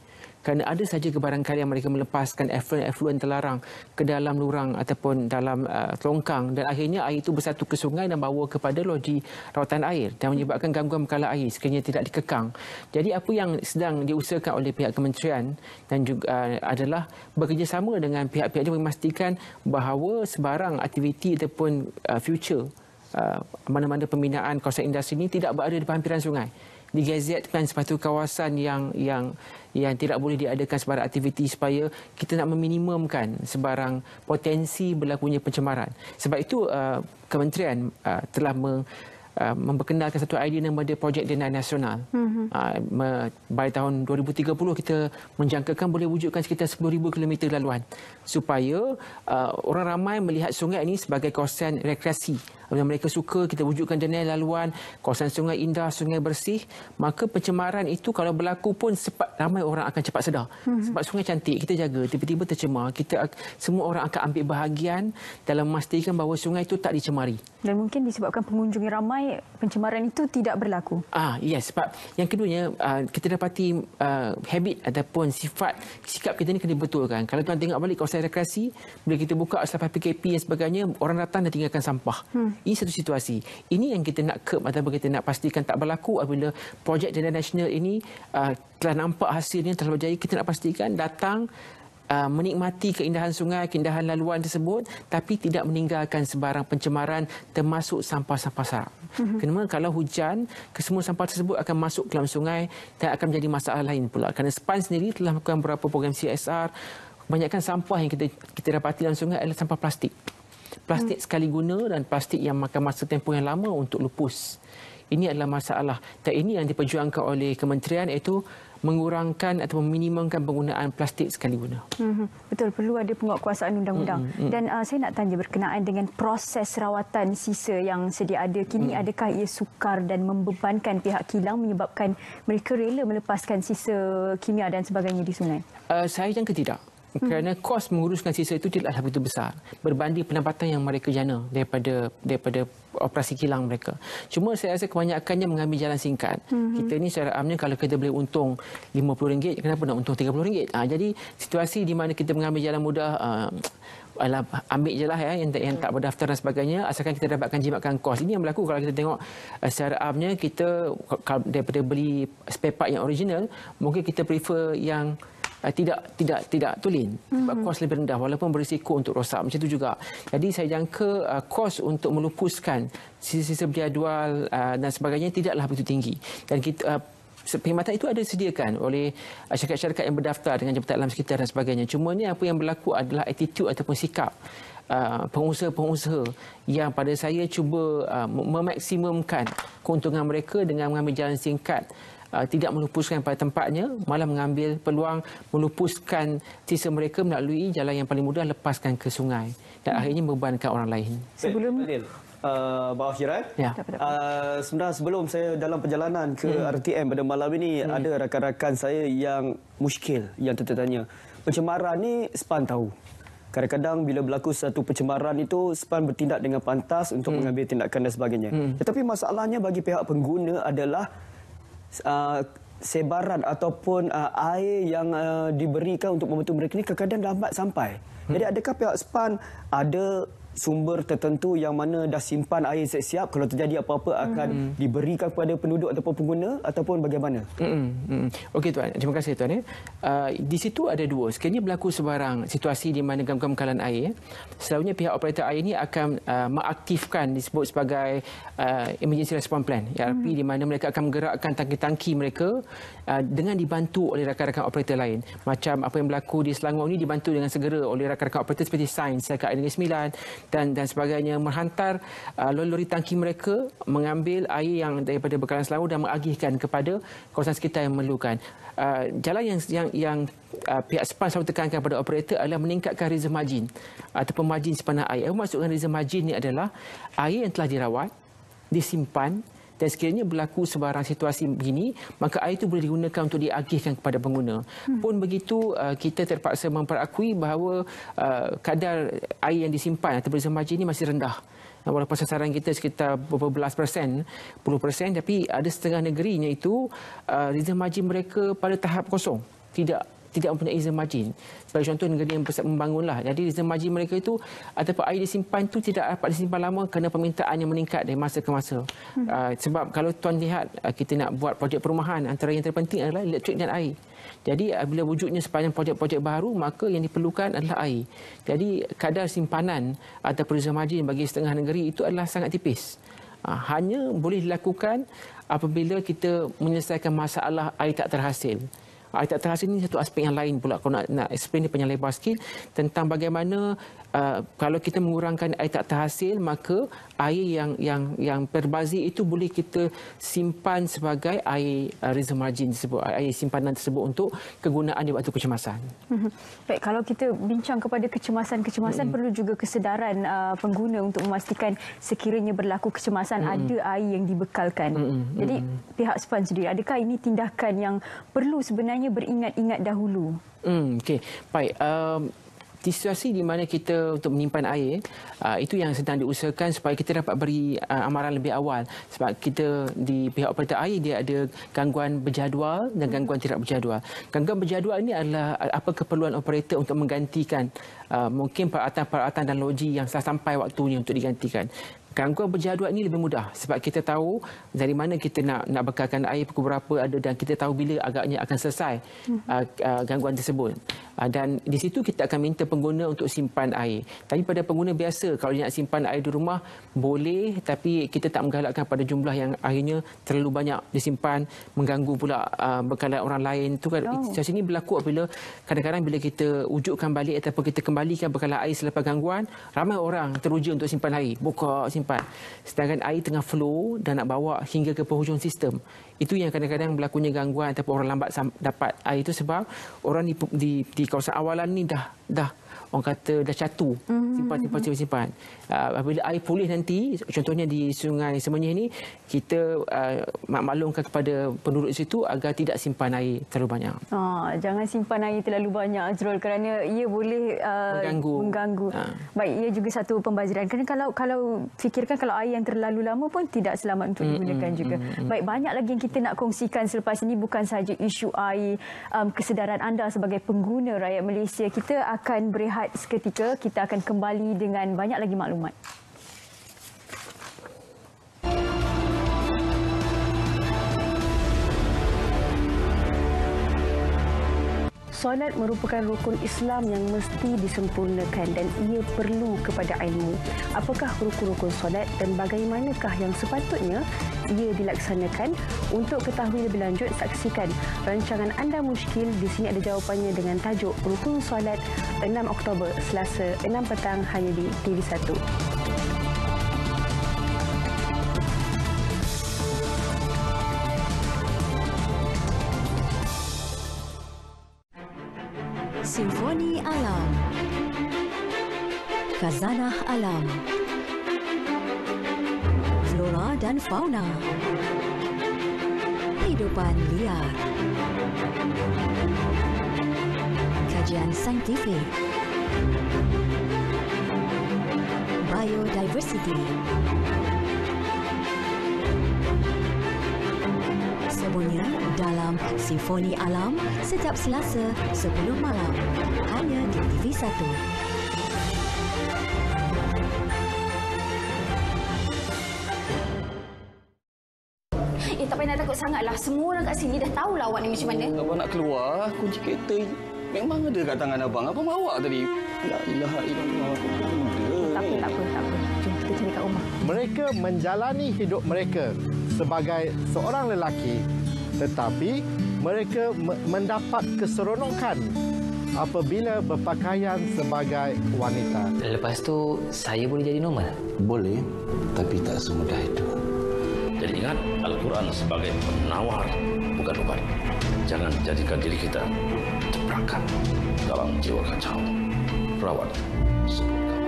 Kerana ada saja kebarangkalian mereka melepaskan efluen terlarang ke dalam lurang ataupun dalam longkang dan akhirnya air itu bersatu ke sungai dan bawa kepada loji rawatan air dan menyebabkan gangguan bekalan air sekiranya tidak dikekang. Jadi apa yang sedang diusahakan oleh pihak kementerian dan juga adalah bekerjasama dengan pihak-pihak yang memastikan bahawa sebarang aktiviti ataupun future mana-mana pembinaan kawasan industri ini tidak berada di pinggiran sungai. Digazetkan sepatu kawasan yang tidak boleh diadakan sebarang aktiviti supaya kita nak meminimumkan sebarang potensi berlakunya pencemaran. Sebab itu kementerian telah memperkenalkan satu idea namanya projek dana nasional. Pada tahun 2030 kita menjangkakan boleh wujudkan sekitar 10,000 km laluan supaya orang ramai melihat sungai ini sebagai kawasan rekreasi. Apabila mereka suka kita wujudkan dana laluan, kawasan sungai indah, sungai bersih, maka pencemaran itu kalau berlaku pun ramai orang akan cepat sedar. Sebab sungai cantik, kita jaga, tiba-tiba tercemar, semua orang akan ambil bahagian dalam memastikan bahawa sungai itu tak dicemari. Dan mungkin disebabkan pengunjung yang ramai, pencemaran itu tidak berlaku. Yes, sebab yang keduanya kita dapati habit ataupun sikap kita ni kena dibetulkan. Kalau tuan tengok balik kawasan rekreasi, bila kita buka selepas PKP dan sebagainya, orang datang dan tinggalkan sampah. Ini satu situasi. Ini yang kita nak curb ataupun kita nak pastikan tak berlaku apabila projek dana nasional ini telah nampak hasilnya telah berjaya. Kita nak pastikan datang menikmati keindahan sungai, keindahan laluan tersebut tapi tidak meninggalkan sebarang pencemaran termasuk sampah-sampah sarap. Kerana kalau hujan, kesemua sampah tersebut akan masuk ke dalam sungai dan akan menjadi masalah lain pula. Kerana SPAN sendiri telah melakukan beberapa program CSR. Kebanyakan sampah yang kita dapati dalam sungai adalah sampah plastik. Plastik sekali guna dan plastik yang makan masa tempoh yang lama untuk lupus. Ini adalah masalah. Dan ini yang diperjuangkan oleh kementerian, iaitu mengurangkan atau meminimumkan penggunaan plastik sekali guna. Betul, perlu ada penguatkuasaan undang-undang. Dan saya nak tanya berkenaan dengan proses rawatan sisa yang sedia ada kini, adakah ia sukar dan membebankan pihak kilang menyebabkan mereka rela melepaskan sisa kimia dan sebagainya di sungai? Saya jangka tidak. Kerana kos menguruskan sisa itu tidaklah begitu besar berbanding pendapatan yang mereka jana daripada operasi kilang mereka. Cuma saya rasa kebanyakannya mengambil jalan singkat. Kita ni secara amnya kalau kita boleh untung RM50, kenapa nak untung RM30? Jadi situasi di mana kita mengambil jalan mudah, ambil je lah yang tak berdaftar dan sebagainya, asalkan kita dapatkan jimatkan kos. Ini yang berlaku kalau kita tengok secara amnya, kita daripada beli spare part yang original, mungkin kita prefer yang tidak tulen, sebab kos lebih rendah walaupun berisiko untuk rosak. Macam itu juga. Jadi saya jangka kos untuk melupuskan sisa-sisa berjadual dan sebagainya tidaklah begitu tinggi. Dan kita perkhidmatan itu ada disediakan oleh syarikat-syarikat yang berdaftar dengan Jabatan Alam Sekitar dan sebagainya. Cuma ni apa yang berlaku adalah attitude ataupun sikap pengusaha-pengusaha yang pada saya cuba memaksimumkan keuntungan mereka dengan mengambil jalan singkat, tidak melupuskan pada tempatnya, malah mengambil peluang melupuskan sisa mereka melalui jalan yang paling mudah, lepaskan ke sungai dan akhirnya membebankan orang lain. Sebelum Bawah Kira, sebenarnya sebelum saya dalam perjalanan ke RTM pada malam ini, ada rakan-rakan saya yang muskil, yang tertanya, pencemaran ni SPAN tahu. Kadang-kadang bila berlaku satu pencemaran itu, SPAN bertindak dengan pantas untuk mengambil tindakan dan sebagainya. Tetapi masalahnya bagi pihak pengguna adalah sebaran ataupun air yang diberikan untuk membantu mereka ini kadang-kadang lambat sampai. Jadi adakah pihak SPAN ada sumber tertentu yang mana dah simpan air siap-siap kalau terjadi apa-apa akan diberikan kepada penduduk ataupun pengguna, ataupun bagaimana? Okey Tuan, terima kasih Tuan. Di situ ada dua. Sekiranya berlaku sebarang situasi di mana gangguan bekalan air, selalunya pihak operator air ini akan mengaktifkan disebut sebagai emergency response plan, ERP, di mana mereka akan menggerakkan tangki-tangki mereka dengan dibantu oleh rakan-rakan operator lain. Macam apa yang berlaku di Selangor ini dibantu dengan segera oleh rakan-rakan operator seperti Sains, Syarikat Air Negeri Sembilan dan sebagainya, menghantar lori tangki mereka mengambil air yang daripada bekalan Selangor dan mengagihkan kepada kawasan sekitar yang memerlukan. Jalan yang pihak SPAN selalu tekankan kepada operator adalah meningkatkan reserve margin ataupun margin simpanan air. Apa maksudkan reserve margin ni adalah air yang telah dirawat, disimpan, dan sekiranya berlaku sebarang situasi begini, maka air itu boleh digunakan untuk diagihkan kepada pengguna. Pun begitu, kita terpaksa memperakui bahawa kadar air yang disimpan atau reserve margin ini masih rendah. Walaupun sasaran kita sekitar beberapa persen, 10%, tapi ada setengah negerinya itu reserve margin mereka pada tahap kosong. Tidak mempunyai reserve margin. Sebagai contoh, negara yang membangunlah. Jadi reserve margin mereka itu ataupun air disimpan itu tidak dapat disimpan lama kerana permintaan yang meningkat dari masa ke masa. Sebab kalau tuan lihat, kita nak buat projek perumahan, antara yang terpenting adalah elektrik dan air. Jadi bila wujudnya sepanjang projek-projek baru, maka yang diperlukan adalah air. Jadi kadar simpanan atau reserve margin bagi setengah negeri itu adalah sangat tipis. Hanya boleh dilakukan apabila kita menyelesaikan masalah air tak terhasil. Air tak terhasil ini satu aspek yang lain pula. Kalau nak explain dia panjang lebar sikit tentang bagaimana kalau kita mengurangkan air tak terhasil, maka air yang berbazir itu boleh kita simpan sebagai air reserve margin tersebut, air simpanan tersebut untuk kegunaan di waktu kecemasan. Baik, kalau kita bincang kepada kecemasan perlu juga kesedaran pengguna untuk memastikan sekiranya berlaku kecemasan ada air yang dibekalkan. Jadi pihak SPAN sendiri, adakah ini tindakan yang perlu sebenarnya beringat-ingat dahulu? Okey, baik. Di situasi di mana kita untuk menyimpan air, itu yang sedang diusahakan supaya kita dapat beri amaran lebih awal. Sebab kita di pihak operator air, dia ada gangguan berjadual dan gangguan tidak berjadual. Gangguan berjadual ini adalah apa keperluan operator untuk menggantikan mungkin peralatan-peralatan dan loji yang telah sampai waktunya untuk digantikan. Gangguan berjadual ini lebih mudah sebab kita tahu dari mana kita nak bekalkan air pukul berapa ada dan kita tahu bila agaknya akan selesai gangguan tersebut. Dan di situ kita akan minta pengguna untuk simpan air. Tapi pada pengguna biasa kalau dia nak simpan air di rumah boleh, tapi kita tak menggalakkan pada jumlah yang akhirnya terlalu banyak disimpan, mengganggu pula bekalan orang lain. Itu kan situasi ini berlaku apabila kadang-kadang bila kita wujudkan balik ataupun kita kembalikan bekalan air selepas gangguan, ramai orang teruja untuk simpan air, buka simpan. Sedangkan air tengah flow dan nak bawa hingga ke penghujung sistem. Itu yang kadang-kadang berlakunya gangguan ataupun orang lambat dapat air itu sebab orang di kawasan awalan ni dah orang kata dah catu simpan. Apabila air pulih nanti, contohnya di Sungai Semenyih ni, kita maklumkan kepada penduduk situ agar tidak simpan air terlalu banyak. Jangan simpan air terlalu banyak, Azrul, kerana ia boleh mengganggu. Baik, ia juga satu pembaziran. Kerana kalau fikirkan kalau air yang terlalu lama pun tidak selamat untuk digunakan juga. Baik, banyak lagi yang kita nak kongsikan selepas ini, bukan sahaja isu air, kesedaran anda sebagai pengguna rakyat Malaysia. Kita akan berehat seketika, kita akan kembali dengan banyak lagi maklumat. Solat merupakan rukun Islam yang mesti disempurnakan dan ia perlu kepada ilmu. Apakah rukun-rukun solat dan bagaimanakah yang sepatutnya ia dilaksanakan? Untuk ketahui lebih lanjut, saksikan rancangan Anda Muskil. Di sini ada jawapannya dengan tajuk Rukun Solat 6 Oktober, Selasa 6 petang hanya di TV1. Simfoni Alam, Khazanah Alam, Flora dan Fauna, Hidupan Liar, Kajian Saintifik, Biodiversity. Semuanya dalam Simfoni Alam setiap Selasa 10 malam hanya di TV1. Tak payah nak takut sangatlah. Semua orang kat sini dah tahulah awak ni macam mana. Abang nak keluar, kunci kereta memang ada kat tangan abang. Abang bawa tadi. La ilaha illallah. Tak apa. Jom kita cari kat rumah. Mereka menjalani hidup mereka sebagai seorang lelaki, tetapi mereka mendapat keseronokan apabila berpakaian sebagai wanita. Lepas tu, saya boleh jadi normal? Boleh, tapi tak semudah itu. Jadi ingat, Al-Quran sebagai penawar, bukan obat. Jangan jadikan diri kita terperangkap dalam jiwa kacau. Perawat sebelum kawan.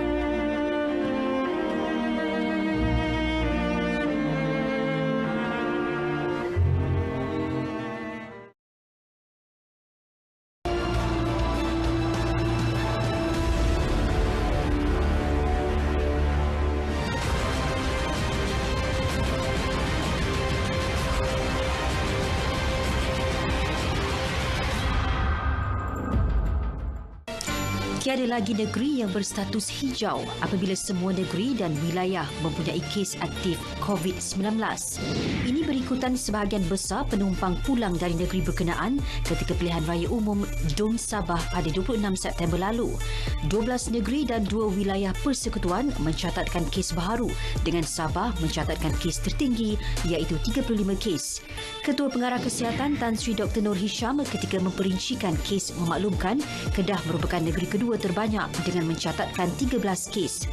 Tiada lagi negeri yang berstatus hijau apabila semua negeri dan wilayah mempunyai kes aktif COVID-19. Ini berikutan sebahagian besar penumpang pulang dari negeri berkenaan ketika pilihan raya umum DUM Sabah pada 26 September lalu. 12 negeri dan 2 wilayah persekutuan mencatatkan kes baharu dengan Sabah mencatatkan kes tertinggi iaitu 35 kes. Ketua Pengarah Kesihatan Tan Sri Dr. Nur Hisham ketika memperincikan kes memaklumkan Kedah merupakan negeri kedua terbanyak dengan mencatatkan 13 kes.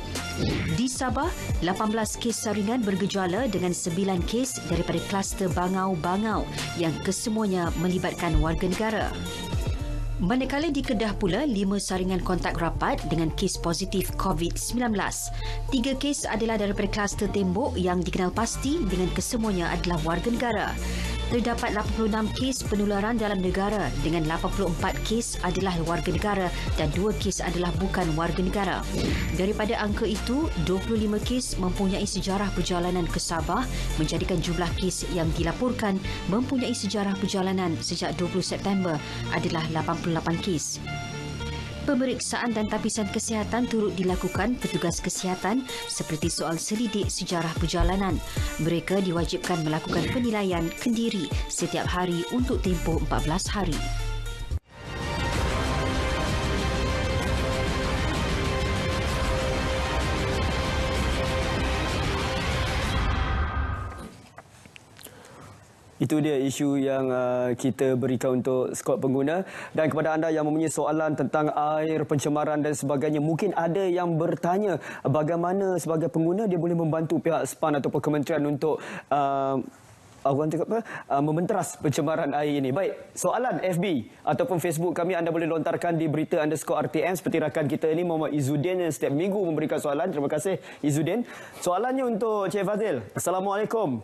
Di Sabah, 18 kes saringan bergejala dengan 9 kes daripada kluster Bangau-Bangau yang kesemuanya melibatkan warga negara. Manakala di Kedah pula, 5 saringan kontak rapat dengan kes positif COVID-19. 3 kes adalah daripada kluster Tembok yang dikenal pasti dengan kesemuanya adalah warga negara. Terdapat 86 kes penularan dalam negara dengan 84 kes adalah warga negara dan 2 kes adalah bukan warga negara. Daripada angka itu, 25 kes mempunyai sejarah perjalanan ke Sabah menjadikan jumlah kes yang dilaporkan mempunyai sejarah perjalanan sejak 20 September adalah 88 kes. Pemeriksaan dan tapisan kesihatan turut dilakukan petugas kesihatan seperti soal selidik sejarah perjalanan. Mereka diwajibkan melakukan penilaian kendiri setiap hari untuk tempoh 14 hari. Itu dia isu yang kita berikan untuk skop pengguna. Dan kepada anda yang mempunyai soalan tentang air, pencemaran dan sebagainya, mungkin ada yang bertanya bagaimana sebagai pengguna dia boleh membantu pihak SPAN ataupun kementerian untuk mementeras pencemaran air ini. Baik, soalan FB ataupun Facebook kami anda boleh lontarkan di berita_RTM seperti rakan kita ini Muhammad Izzuddin yang setiap minggu memberikan soalan. Terima kasih Izzuddin. Soalannya untuk Cik Fazil. Assalamualaikum.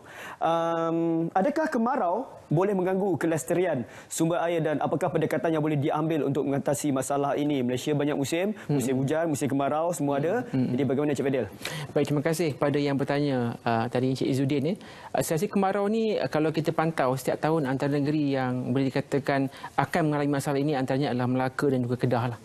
Adakah kemarau boleh mengganggu kelestarian sumber air dan apakah pendekatan yang boleh diambil untuk mengatasi masalah ini? Malaysia banyak musim, musim hujan, musim kemarau, semua ada. Jadi bagaimana Cik Fadil? Baik, terima kasih kepada yang bertanya tadi Encik Izzuddin. Saya rasa kemarau ni kalau kita pantau setiap tahun antara negeri yang boleh dikatakan akan mengalami masalah ini antaranya adalah Melaka dan juga Kedah lah.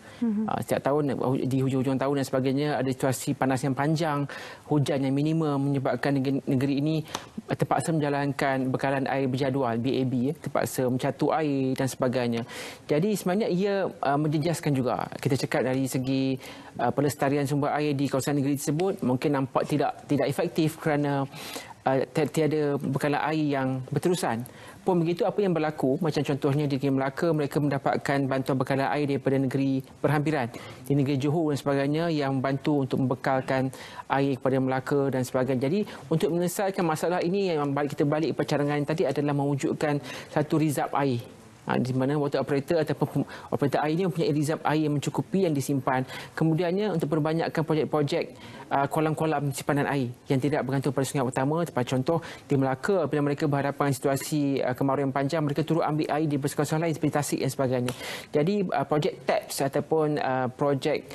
Setiap tahun di hujung-hujung tahun dan sebagainya ada situasi panas yang panjang, hujan yang minima menyebabkan negeri ini terpaksa menjalankan bekalan air berjadual BAB, terpaksa mencatu air dan sebagainya. Jadi sebenarnya ia menjejaskan juga. Kita cakap dari segi pelestarian sumber air di kawasan negeri tersebut mungkin nampak tidak efektif kerana tiada bekalan air yang berterusan. Pun begitu, apa yang berlaku, macam contohnya di negeri Melaka, mereka mendapatkan bantuan bekalan air daripada negeri berhampiran. Di negeri Johor dan sebagainya yang membantu untuk membekalkan air kepada Melaka dan sebagainya. Jadi untuk menyelesaikan masalah ini, yang kita balik percarangan tadi adalah mewujudkan satu rizab air. Di mana water operator ataupun operator air ini mempunyai rizab air yang mencukupi yang disimpan. Kemudiannya untuk perbanyakkan projek-projek kolam-kolam simpanan air yang tidak bergantung pada sungai utama. Contoh di Melaka, apabila mereka berhadapan dengan situasi kemarau yang panjang, mereka turut ambil air di kawasan lain seperti Tasik dan sebagainya. Jadi projek TAPS ataupun projek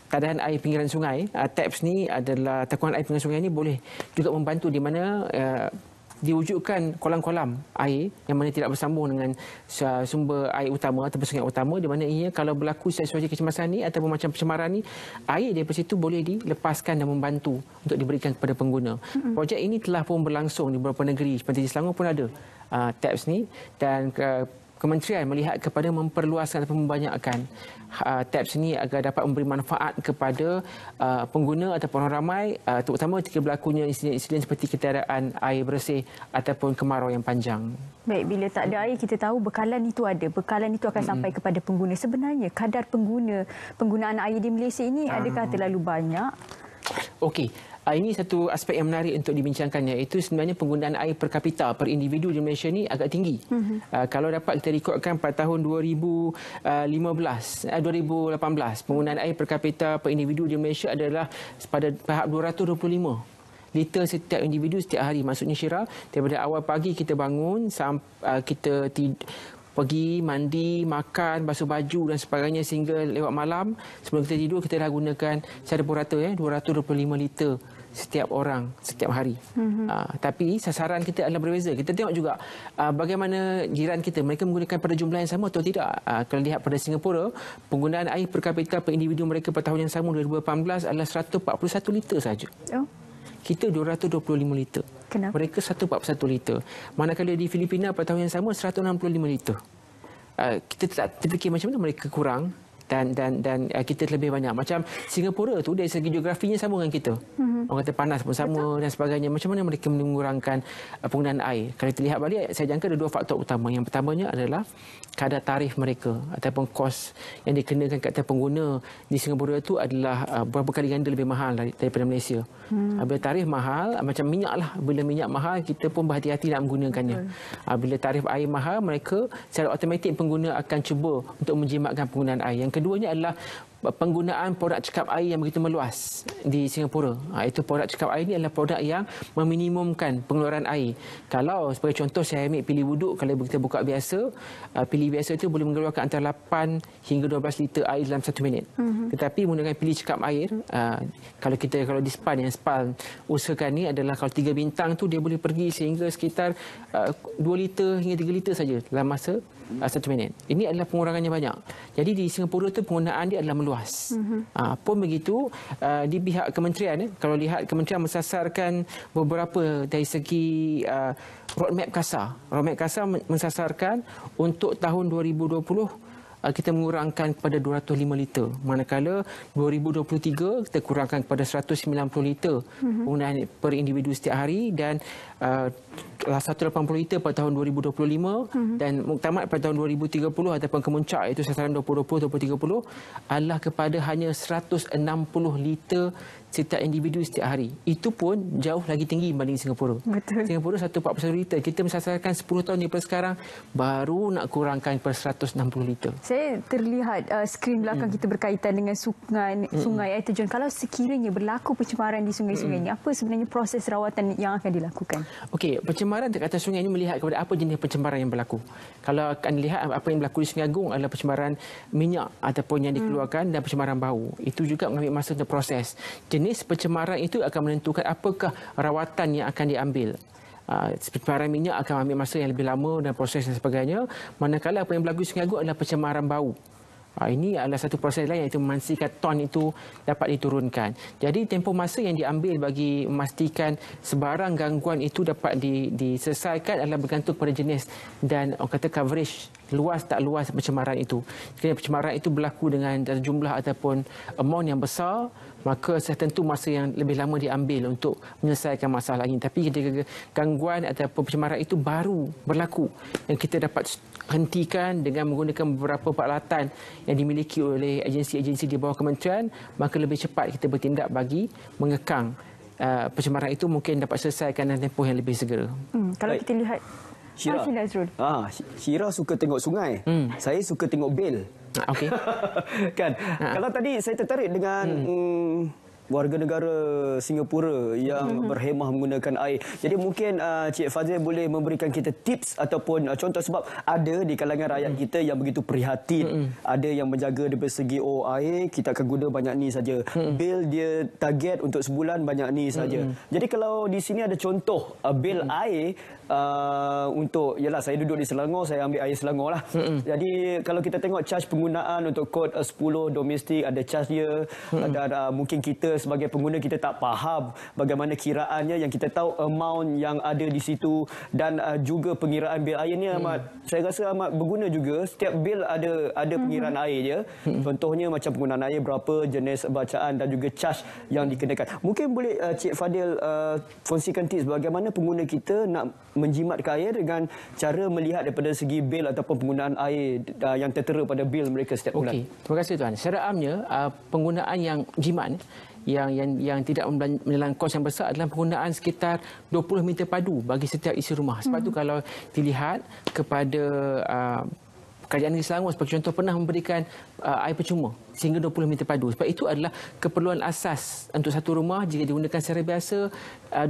tadahan air pinggiran sungai, TAPS ni adalah takungan air pinggiran sungai ini boleh juga membantu di mana diwujudkan kolam-kolam air yang mana tidak bersambung dengan sumber air utama atau sungai utama, di mana ia kalau berlaku situasi kecemasan ni ataupun macam pencemaran ni, air daripada situ boleh dilepaskan dan membantu untuk diberikan kepada pengguna. Projek ini telah pun berlangsung di beberapa negeri, seperti di Selangor pun ada TAPS ni, dan Kementerian melihat kepada memperluaskan atau membanyakkan TAPS ini agar dapat memberi manfaat kepada pengguna ataupun orang ramai, terutama ketika berlakunya insiden-insiden seperti ketiadaan air bersih ataupun kemarau yang panjang. Baik, bila tak ada air kita tahu bekalan itu ada. Bekalan itu akan sampai kepada pengguna. Sebenarnya kadar penggunaan air di Malaysia ini adakah terlalu banyak? Okey. Ini satu aspek yang menarik untuk dibincangkannya, iaitu sebenarnya penggunaan air per kapita per individu di Malaysia ni agak tinggi. Kalau dapat kita rekodkan pada tahun 2018, penggunaan air per kapita per individu di Malaysia adalah pada tahap 225 liter setiap individu setiap hari. Maksudnya Syira, daripada awal pagi kita bangun sampai kita pergi mandi, makan, basuh baju dan sebagainya sehingga lewat malam sebelum kita tidur, kita dah gunakan secara purata 225 liter setiap orang setiap hari. Tapi sasaran kita adalah berbeza. Kita tengok juga bagaimana jiran kita, mereka menggunakan pada jumlah yang sama atau tidak. Kalau lihat pada Singapura, penggunaan air per kapita per individu mereka pada tahun yang sama 2018 adalah 141 liter saja. Kita 225 liter. Kenapa? Mereka 141 liter. Manakala di Filipina pada tahun yang sama 165 liter. Kita tak terfikir macam mana mereka kurang dan kita lebih banyak. Macam Singapura tu dari segi geografinya sama dengan kita. Orang kata panas pun sama dan sebagainya. Macam mana mereka mengurangkan penggunaan air? Kalau kita lihat balik, saya jangka ada dua faktor utama. Yang pertamanya adalah kadar tarif mereka ataupun kos yang dikenakan ke atas pengguna di Singapura itu adalah berapa kali ganda lebih mahal daripada Malaysia. Bila tarif mahal, macam minyak lah. Bila minyak mahal, kita pun berhati-hati nak menggunakannya. Bila tarif air mahal, mereka secara automatik pengguna akan cuba untuk menjimatkan penggunaan air. Yang keduanya adalah penggunaan produk cekap air yang begitu meluas di Singapura. Itu produk cekap air ini adalah produk yang meminimumkan pengeluaran air. Kalau sebagai contoh saya ambil pilih wuduk, kalau kita buka biasa, pilih biasa itu boleh mengeluarkan antara 8 hingga 12 liter air dalam 1 minit. Tetapi menggunakan pilih cekap air, kalau di spa yang spa usahakan ni adalah kalau 3 bintang tu dia boleh pergi sehingga sekitar 2 liter hingga 3 liter saja dalam masa 1 minit. Ini adalah pengurangannya banyak. Jadi di Singapura tu penggunaan dia adalah meluas. Pun begitu di pihak kementerian, kalau lihat kementerian mensasarkan beberapa dari segi roadmap kasar. Roadmap kasar mensasarkan untuk tahun 2020 kita mengurangkan kepada 205 liter. Manakala 2023 kita kurangkan kepada 190 liter penggunaan per individu setiap hari dan 180 liter pada tahun 2025 dan muktamad pada tahun 2030 ataupun kemuncak iaitu sasaran 2020-2030 adalah kepada hanya 160 liter setiap individu setiap hari. Itu pun jauh lagi tinggi berbanding Singapura. Betul. Singapura 141 liter. Kita mensasarkan 10 tahun daripada sekarang baru nak kurangkan per 160 liter. Saya terlihat skrin belakang kita berkaitan dengan sungai Air Terjun. Kalau sekiranya berlaku pencemaran di sungai-sungai ini, apa sebenarnya proses rawatan yang akan dilakukan? Okey, pencemaran dekat atas sungai ini melihat kepada apa jenis pencemaran yang berlaku. Kalau akan lihat apa yang berlaku di Sungai Agung adalah pencemaran minyak ataupun yang dikeluarkan dan pencemaran bau. Itu juga mengambil masa untuk proses. Jenis pencemaran itu akan menentukan apakah rawatan yang akan diambil. Pencemaran minyak akan ambil masa yang lebih lama dan proses dan sebagainya. Manakala apa yang berlaku di Sungai Agung adalah pencemaran bau. Ini adalah satu proses lain iaitu memastikan ton itu dapat diturunkan. Jadi tempoh masa yang diambil bagi memastikan sebarang gangguan itu dapat diselesaikan adalah bergantung pada jenis dan orang kata coverage, luas tak luas pencemaran itu. Jika pencemaran itu berlaku dengan jumlah ataupun amount yang besar, maka tentu masa yang lebih lama diambil untuk menyelesaikan masalah ini. Tapi jika gangguan ataupun pencemaran itu baru berlaku yang kita dapat hentikan dengan menggunakan beberapa peralatan yang dimiliki oleh agensi-agensi di bawah kementerian, maka lebih cepat kita bertindak bagi mengekang pencemaran itu mungkin dapat selesaikan dalam tempoh yang lebih segera. Kalau kita lihat Syira. Syira suka tengok sungai. Saya suka tengok bel. Okey. Kan? Kalau tadi saya tertarik dengan warga negara Singapura yang berhemah menggunakan air. Jadi mungkin Cik Fazil boleh memberikan kita tips ataupun contoh, sebab ada di kalangan rakyat kita yang begitu prihatin. Ada yang menjaga dari segi air kita akan guna banyak ni saja. Bil dia target untuk sebulan banyak ni saja. Jadi kalau di sini ada contoh bil air untuk, yalah saya duduk di Selangor, saya ambil air Selangor lah. Jadi kalau kita tengok charge penggunaan untuk kod 10 domestik ada charge dia. Dan mungkin kita sebagai pengguna kita tak faham bagaimana kiraannya, yang kita tahu amount yang ada di situ dan juga pengiraan bil air ni saya rasa amat berguna juga. Setiap bil ada pengiraan air dia. Contohnya macam penggunaan air berapa, jenis bacaan dan juga charge yang dikenakan. Mungkin boleh Cik Fadil kongsikan tips bagaimana pengguna kita nak menjimatkan air dengan cara melihat daripada segi bil ataupun penggunaan air yang tertera pada bil mereka setiap bulan. Terima kasih tuan. Secara amnya penggunaan yang jimat yang tidak menelan kos yang besar adalah penggunaan sekitar 20 meter padu bagi setiap isi rumah. Sebab tu kalau dilihat kepada Kerajaan Negeri Selangor sebagai contoh pernah memberikan air percuma sehingga 20 meter padu. Sebab itu adalah keperluan asas untuk satu rumah. Jika digunakan secara biasa,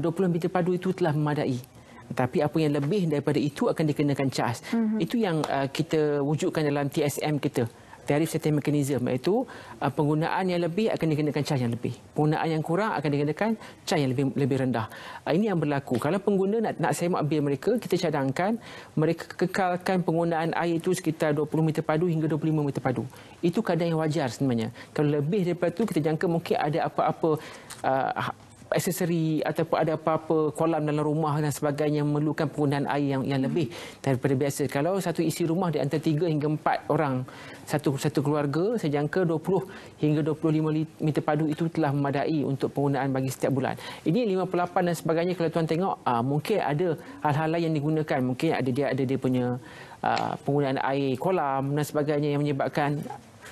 20 meter padu itu telah memadai. Tapi apa yang lebih daripada itu akan dikenakan cas. Itu yang kita wujudkan dalam TSM kita. Tarif Setting Mechanism, iaitu penggunaan yang lebih akan dikenakan cas yang lebih. Penggunaan yang kurang akan dikenakan cas yang lebih rendah. Ini yang berlaku. Kalau pengguna nak semak bil mereka, kita cadangkan mereka kekalkan penggunaan air itu sekitar 20 meter padu hingga 25 meter padu. Itu kadar yang wajar sebenarnya. Kalau lebih daripada itu, kita jangka mungkin ada apa-apa aksesori ataupun ada apa-apa kolam dalam rumah dan sebagainya memerlukan penggunaan air yang lebih daripada biasa. Kalau satu isi rumah di antara 3 hingga 4 orang satu keluarga, saya jangka 20 hingga 25 meter padu itu telah memadai untuk penggunaan bagi setiap bulan. Ini 58 dan sebagainya. Kalau tuan tengok mungkin ada hal-hal lain yang digunakan. Mungkin ada dia punya penggunaan air kolam dan sebagainya yang menyebabkan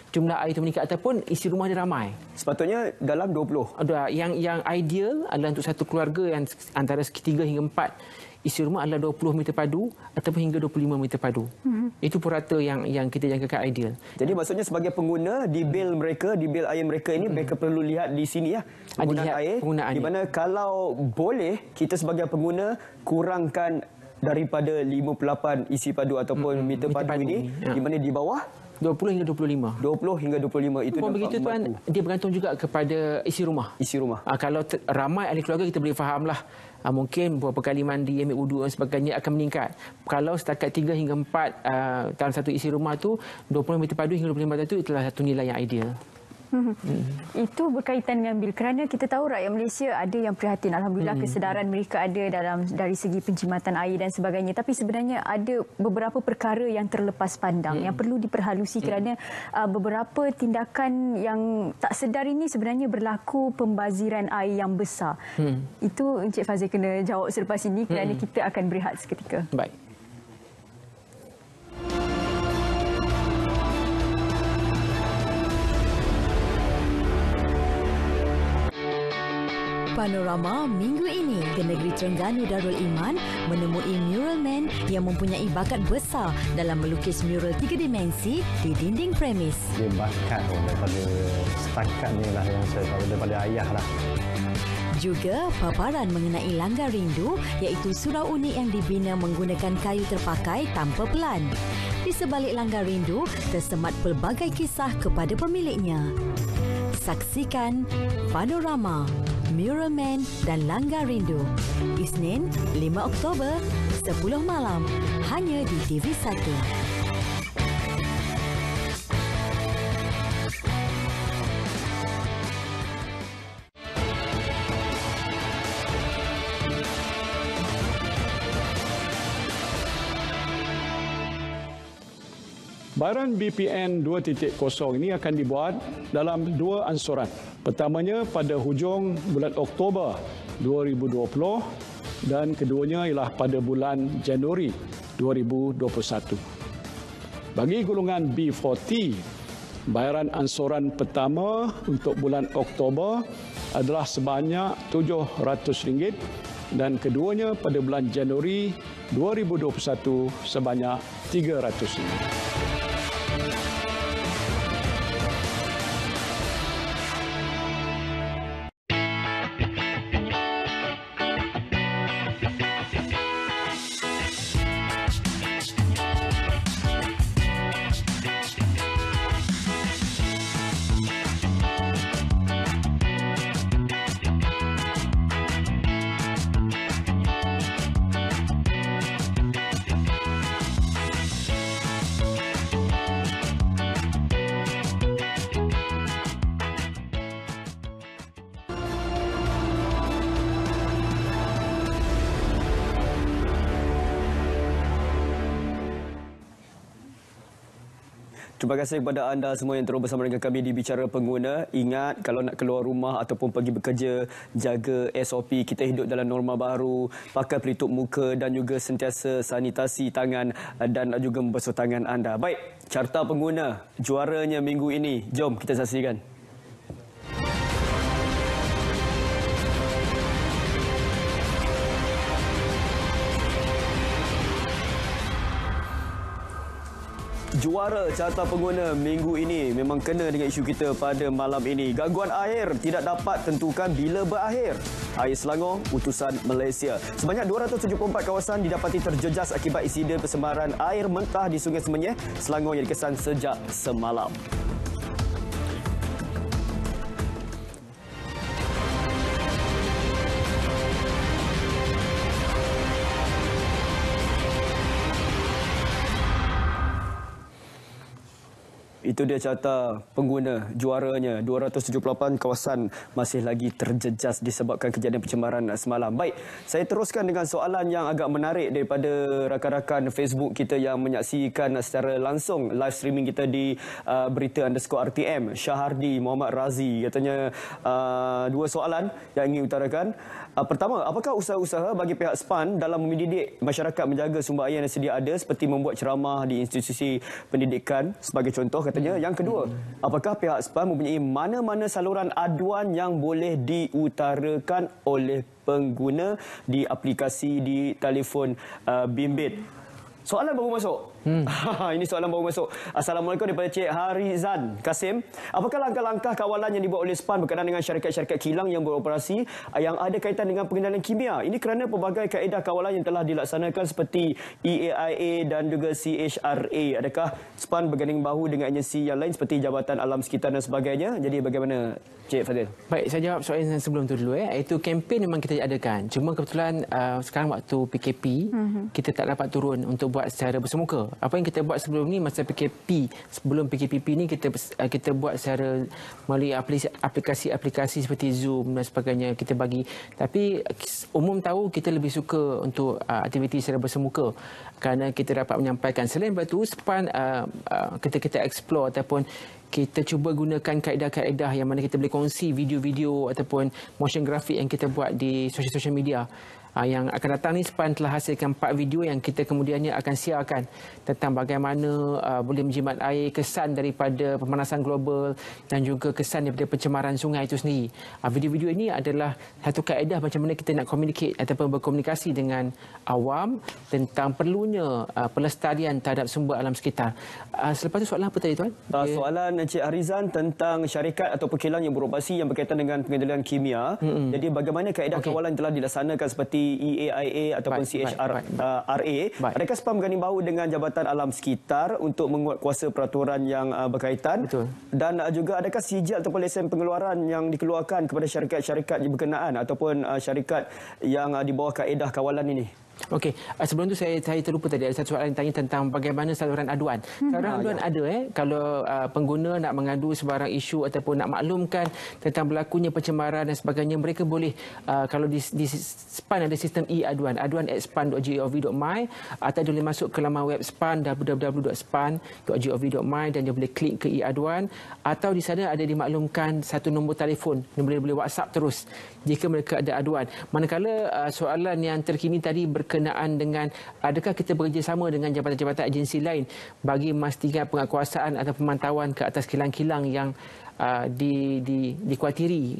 jumlah air itu meningkat ataupun isi rumah dia ramai. Sepatutnya dalam 20. Yang ideal adalah untuk satu keluarga yang antara 3 hingga 4 isi rumah adalah 20 meter padu ataupun hingga 25 meter padu. Itu purata yang kita jangkakan ideal. Jadi maksudnya sebagai pengguna di bil mereka, di bil air mereka ini mereka perlu lihat di sini ya penggunaan air. Di mana kalau boleh kita sebagai pengguna kurangkan daripada 58 isi padu ataupun meter padu ini di mana di bawah 20 hingga 25. 20 hingga 25 itu dapat begitu tuan, dia bergantung juga kepada isi rumah. Isi rumah. Kalau ramai ahli keluarga kita boleh fahamlah. Mungkin beberapa kali mandi, ambil wuduk dan sebagainya akan meningkat. Kalau setakat 3 hingga 4 dalam satu isi rumah tu 20 meter padu hingga 25 meter tu itulah satu nilai yang ideal. Itu berkaitan dengan bil kerana kita tahu rakyat Malaysia ada yang prihatin. Alhamdulillah kesedaran mereka ada dari segi penjimatan air dan sebagainya. Tapi sebenarnya ada beberapa perkara yang terlepas pandang yang perlu diperhalusi kerana beberapa tindakan yang tak sedar ini sebenarnya berlaku pembaziran air yang besar. Itu Encik Fazil kena jawab selepas ini kerana kita akan berehat seketika. Baik. Panorama minggu ini ke negeri Terengganu Darul Iman menemui mural man yang mempunyai bakat besar dalam melukis mural 3 dimensi di dinding premis. Dia bakat daripada setakat ni lah yang saya tahu daripada ayah lah. Juga paparan mengenai Langgar Rindu iaitu surau unik yang dibina menggunakan kayu terpakai tanpa pelan. Di sebalik Langgar Rindu tersemat pelbagai kisah kepada pemiliknya. Saksikan Panorama, Mural Man dan Langgar Rindu. Isnin, 5 Oktober, 10 malam. Hanya di TV1. Bayaran BPN 2.0 ini akan dibuat dalam 2 ansuran. Pertamanya pada hujung bulan Oktober 2020 dan keduanya ialah pada bulan Januari 2021. Bagi golongan B40, bayaran ansuran pertama untuk bulan Oktober adalah sebanyak RM700 dan keduanya pada bulan Januari 2021 sebanyak RM300. Terima kasih kepada anda semua yang terus bersama dengan kami di Bicara Pengguna. Ingat, kalau nak keluar rumah ataupun pergi bekerja, jaga SOP. Kita hidup dalam norma baru. Pakai pelitup muka dan juga sentiasa sanitasi tangan dan juga membasuh tangan anda. Baik, Carta Pengguna juaranya minggu ini. Jom kita saksikan. Juara Carta Pengguna minggu ini memang kena dengan isu kita pada malam ini. Gangguan air tidak dapat tentukan bila berakhir. Air Selangor, utusan Malaysia. Sebanyak 274 kawasan didapati terjejas akibat insiden persembaran air mentah di Sungai Semenyih, Selangor yang dikesan sejak semalam. Itu dia Carta Pengguna juaranya. 278 kawasan masih lagi terjejas disebabkan kejadian pencemaran semalam. Baik, saya teruskan dengan soalan yang agak menarik daripada rakan-rakan Facebook kita yang menyaksikan secara langsung live streaming kita di berita_RTM. Syahardi Muhammad Razi katanya dua soalan yang ingin utarakan. Pertama, apakah usaha-usaha bagi pihak SPAN dalam mendidik masyarakat menjaga sumber air yang sedia ada seperti membuat ceramah di institusi pendidikan sebagai contoh katanya sebenarnya. Yang kedua, apakah pihak SPAN mempunyai mana-mana saluran aduan yang boleh diutarakan oleh pengguna di aplikasi di telefon bimbit? Soalan baru masuk. Ini soalan baru masuk. Assalamualaikum daripada Cik Harizan Kasim. Apakah langkah-langkah kawalan yang dibuat oleh SPAN berkaitan dengan syarikat-syarikat kilang yang beroperasi yang ada kaitan dengan pengendalian kimia? Ini kerana pelbagai kaedah kawalan yang telah dilaksanakan seperti EAIA dan juga CHRA. Adakah SPAN berganding bahu dengan agensi yang lain seperti Jabatan Alam Sekitar dan sebagainya? Jadi bagaimana Cik Fadil? Baik, saya jawab soalan yang sebelum tu dulu. Itu kempen memang kita adakan. Cuma kebetulan sekarang waktu PKP, kita tak dapat turun untuk buat secara bersemuka. Apa yang kita buat sebelum ni masa PKP, sebelum PKPP ni kita buat secara melalui aplikasi-aplikasi seperti Zoom dan sebagainya kita bagi. Tapi umum tahu kita lebih suka untuk aktiviti secara bersemuka kerana kita dapat menyampaikan. Selain itu, SPAN kita explore ataupun kita cuba gunakan kaedah-kaedah yang mana kita boleh kongsi video-video ataupun motion grafik yang kita buat di sosial media. Yang akan datang ni SPAN telah hasilkan 4 video yang kita kemudiannya akan siarkan tentang bagaimana boleh menjimat air, kesan daripada pemanasan global dan juga kesan daripada pencemaran sungai itu sendiri. Video-video ini adalah satu kaedah macam mana kita nak communicate ataupun berkomunikasi dengan awam tentang perlunya pelestarian terhadap sumber alam sekitar. Selepas itu soalan apa tadi tuan? Soalan Encik Harizan tentang syarikat atau kilang yang beroperasi yang berkaitan dengan pengendalian kimia. Jadi bagaimana kaedah kawalan telah dilaksanakan seperti EAIA ataupun CHRA. Adakah SPAN berganding bahu dengan Jabatan Alam Sekitar untuk menguat kuasa peraturan yang berkaitan? Betul. Dan juga adakah sijil ataupun lesen pengeluaran yang dikeluarkan kepada syarikat-syarikat berkenaan ataupun syarikat yang di bawah kaedah kawalan ini? Okey, sebelum tu saya terlupa tadi ada satu soalan yang tanya tentang bagaimana saluran aduan. Saluran aduan ada kalau pengguna nak mengadu sebarang isu ataupun nak maklumkan tentang berlakunya pencemaran dan sebagainya, mereka boleh kalau di SPAN ada sistem e-aduan, aduan@span.gov.my, atau dia boleh masuk ke laman web SPAN www.span.gov.my dan dia boleh klik ke e-aduan, atau di sana ada dimaklumkan satu nombor telefon, dia boleh WhatsApp terus jika mereka ada aduan. Manakala soalan yang terkini tadi berkenaan dengan adakah kita bekerjasama dengan jabatan-jabatan agensi lain bagi memastikan penguatkuasaan atau pemantauan ke atas kilang-kilang yang dikuatiri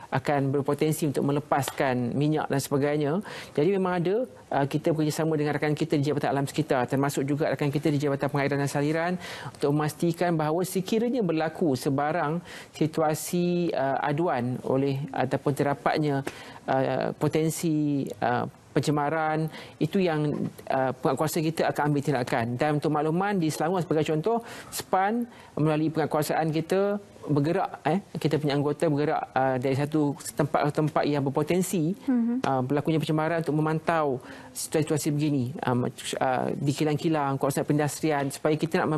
akan berpotensi untuk melepaskan minyak dan sebagainya. Jadi memang ada, kita bekerjasama dengan rakan kita di Jabatan Alam Sekitar, termasuk juga rakan kita di Jabatan Pengairan dan Saliran, untuk memastikan bahawa sekiranya berlaku sebarang situasi aduan oleh ataupun terdapatnya potensi pencemaran, itu yang penguatkuasa kita akan ambil tindakan. Dan untuk makluman, di Selangor sebagai contoh, SPAN melalui penguatkuasaan kita bergerak, kita punya anggota bergerak dari satu tempat ke tempat yang berpotensi berlakunya pencemaran untuk memantau situasi begini di kilang-kilang, kawasan perindustrian, supaya kita nak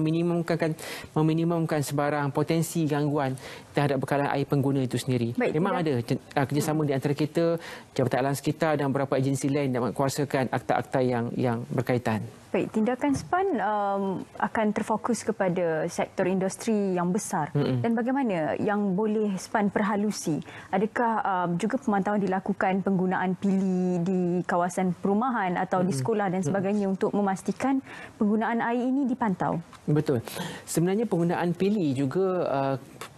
meminimumkan sebarang potensi gangguan terhadap bekalan air pengguna itu sendiri. Baik, memang ada kerjasama di antara kita, Jabatan Alam Sekitar dan beberapa agensi lain yang menguasakan akta-akta yang berkaitan. Baik, tindakan SPAN akan terfokus kepada sektor industri yang besar. Dan bagaimana yang boleh SPAN perhalusi? Adakah juga pemantauan dilakukan penggunaan pili di kawasan perumahan atau di sekolah dan sebagainya untuk memastikan penggunaan air ini dipantau? Betul. Sebenarnya penggunaan pili juga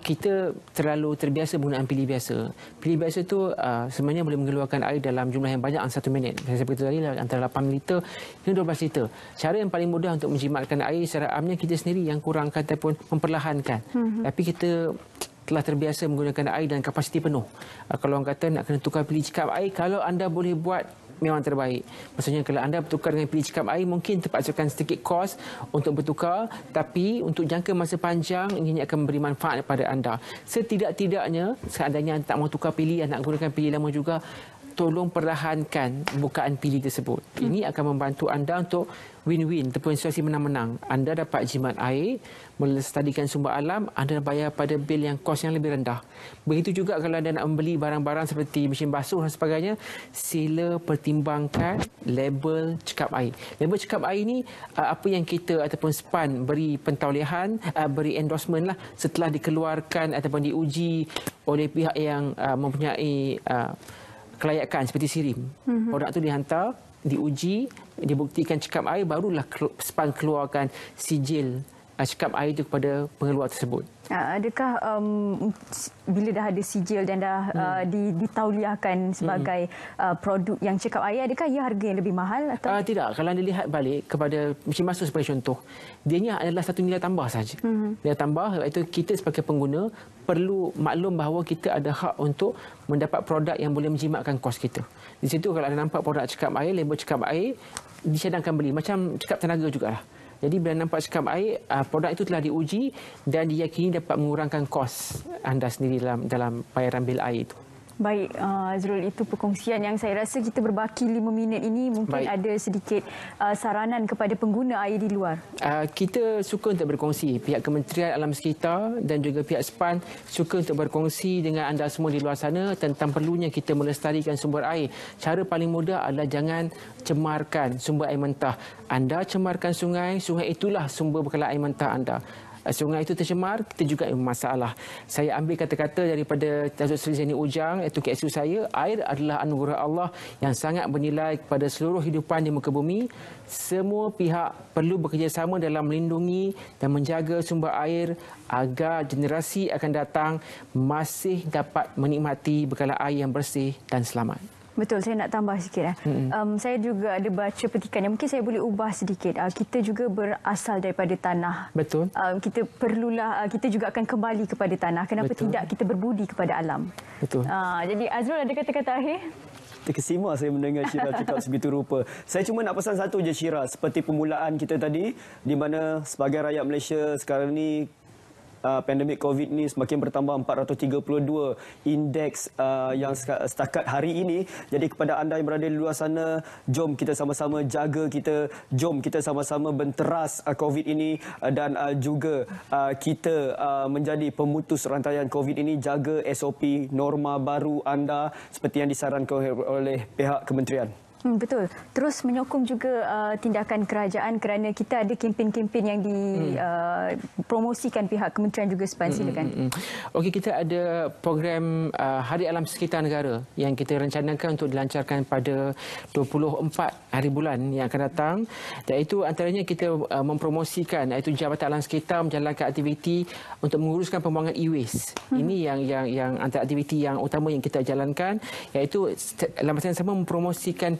kita terlalu terbiasa penggunaan pili biasa. Pili biasa itu sebenarnya boleh mengeluarkan air dalam jumlah yang banyak dalam 1 minit. Saya beritahu tadi antara 8 liter hingga 12 liter. Cara yang paling mudah untuk menjimatkan air secara amnya kita sendiri yang kurangkan ataupun memperlahankan. Tapi kita telah terbiasa menggunakan air dan kapasiti penuh. Kalau orang kata nak kena tukar pili cekap air, kalau anda boleh buat memang terbaik. Maksudnya kalau anda bertukar dengan pili cekap air, mungkin terpaksakan sedikit kos untuk bertukar, tapi untuk jangka masa panjang ini akan memberi manfaat kepada anda. Setidak-tidaknya, seandainya anda tak mau tukar pili, anda nak gunakan pili lama juga, tolong perlahankan bukaan pili tersebut. Ini akan membantu anda untuk win-win ataupun situasi menang-menang. Anda dapat jimat air, melestarikan sumber alam, anda bayar pada bil yang kos yang lebih rendah. Begitu juga kalau anda nak membeli barang-barang seperti mesin basuh dan sebagainya, sila pertimbangkan label cekap air. Label cekap air ni apa yang kita ataupun SPAN beri pentauliahan, beri endorsement lah setelah dikeluarkan ataupun diuji oleh pihak yang mempunyai kelayakan seperti SIRIM. Produk tu dihantar, diuji, dibuktikan cekap air, barulah SPAN keluarkan sijil cekap air itu kepada pengeluar tersebut. Adakah bila dah ada sijil dan dah ditauliahkan sebagai produk yang cekap air, adakah ia harga yang lebih mahal atau tidak? Kalau anda lihat balik kepada mesin basuh sebagai contoh, dianya adalah satu nilai tambah saja. Nilai tambah, iaitu kita sebagai pengguna perlu maklum bahawa kita ada hak untuk mendapat produk yang boleh menjimatkan kos kita. Di situ kalau anda nampak produk cekap air, label cekap air, dicadangkan beli. Macam cekap tenaga jugalah. Jadi bila nampak cekap air, produk itu telah diuji dan diyakini dapat mengurangkan kos anda sendiri dalam bayaran bil air itu. Baik, Azrul, itu perkongsian yang saya rasa kita berbaki 5 minit ini mungkin ada sedikit saranan kepada pengguna air di luar. Kita suka untuk berkongsi. Pihak Kementerian Alam Sekitar dan juga pihak SPAN suka untuk berkongsi dengan anda semua di luar sana tentang perlunya kita melestarikan sumber air. Cara paling mudah adalah jangan cemarkan sumber air mentah. Anda cemarkan sungai, sungai itulah sumber bekalan air mentah anda. Sungai itu tercemar, kita juga masalah. Saya ambil kata-kata daripada Datuk Seri Zaini Ujang, iaitu KSU saya, air adalah anugerah Allah yang sangat bernilai kepada seluruh hidupan di muka bumi. Semua pihak perlu bekerjasama dalam melindungi dan menjaga sumber air agar generasi akan datang masih dapat menikmati bekalan air yang bersih dan selamat. Betul, saya nak tambah sikit. Saya juga ada baca petikan yang mungkin saya boleh ubah sedikit. Kita juga berasal daripada tanah. Betul. Kita juga akan kembali kepada tanah. Kenapa tidak kita berbudi kepada alam? Betul. Jadi Azrul, ada kata-kata akhir? Terkesima saya mendengar Syira cakap sebegitu rupa. Saya cuma nak pesan satu je, Syira. Seperti permulaan kita tadi, di mana sebagai rakyat Malaysia sekarang ni, pandemik COVID ni semakin bertambah 432 indeks yang setakat hari ini. Jadi kepada anda yang berada di luar sana, jom kita sama-sama jaga kita, jom kita sama-sama benteras COVID ini dan juga kita menjadi pemutus rantaian COVID ini. Jaga SOP norma baru anda seperti yang disarankan oleh pihak kementerian. Betul. Terus menyokong juga tindakan kerajaan kerana kita ada kempen-kempen yang dipromosikan pihak kementerian juga SPAN. Silakan. Okey, kita ada program Hari Alam Sekitar Negara yang kita rencanakan untuk dilancarkan pada 24 hari bulan yang akan datang. Iaitu antaranya kita mempromosikan iaitu Jabatan Alam Sekitar menjalankan aktiviti untuk menguruskan pembuangan e-waste. Ini yang antara aktiviti yang utama yang kita jalankan, iaitu dalam masa yang sama mempromosikan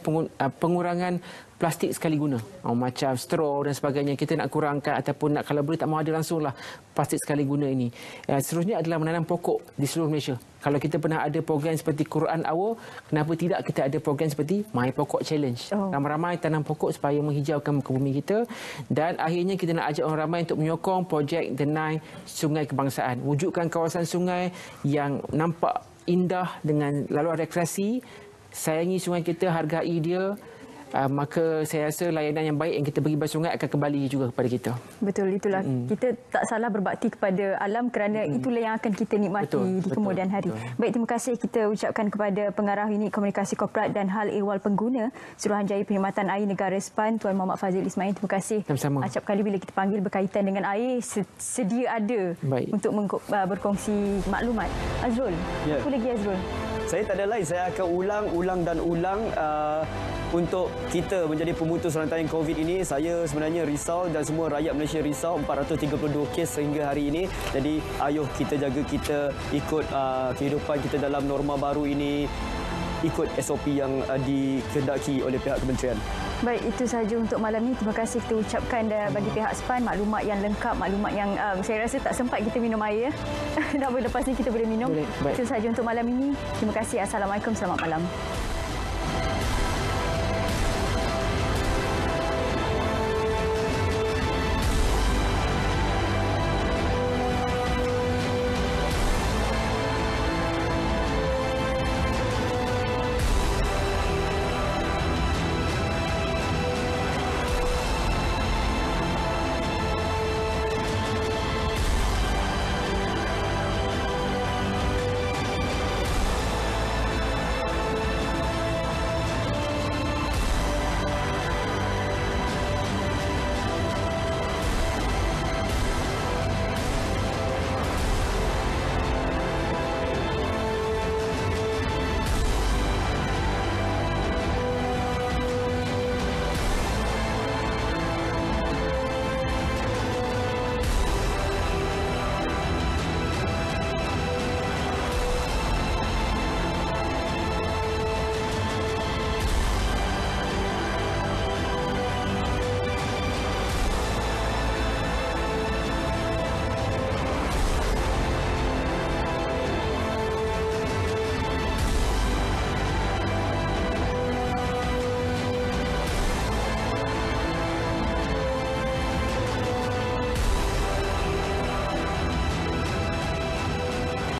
pengurangan plastik sekali guna, macam straw dan sebagainya. Kita nak kurangkan ataupun nak, kalau boleh tak mahu ada langsunglah plastik sekali guna ini. Seterusnya adalah menanam pokok di seluruh Malaysia. Kalau kita pernah ada program seperti Quran Hour, kenapa tidak kita ada program seperti My Pokok Challenge. Ramai-ramai tanam pokok supaya menghijaukan muka bumi kita. Dan akhirnya kita nak ajak orang ramai untuk menyokong projek Denai Sungai Kebangsaan. Wujudkan kawasan sungai yang nampak indah dengan laluan rekreasi. Sayangi sungai kita, hargai dia, maka saya rasa layanan yang baik yang kita beri pada sungai akan kembali juga kepada kita. Betul, itulah. Kita tak salah berbakti kepada alam kerana itulah yang akan kita nikmati di kemudian hari. Baik, terima kasih kita ucapkan kepada Pengarah Unit Komunikasi Korporat dan Hal Ehwal Pengguna Suruhanjaya Perkhidmatan Air Negara SPAN, Tuan Muhammad Fazil Ismail. Terima kasih. Sama-sama. Acap kali bila kita panggil berkaitan dengan air, sedia ada untuk berkongsi maklumat. Azrul, apa lagi Azrul? Saya tak ada lain, saya akan ulang dan ulang untuk kita menjadi pemutus rantaian COVID ini. Saya sebenarnya risau dan semua rakyat Malaysia risau, 432 kes sehingga hari ini. Jadi ayuh kita jaga, kita ikut kehidupan kita dalam norma baru ini, ikut SOP yang dikehendaki oleh pihak kementerian. Baik, itu sahaja untuk malam ini. Terima kasih kita ucapkan bagi pihak SPAN maklumat yang lengkap, maklumat yang saya rasa tak sempat kita minum air. Lepas ni kita boleh minum. Itu sahaja untuk malam ini. Terima kasih. Assalamualaikum. Selamat malam.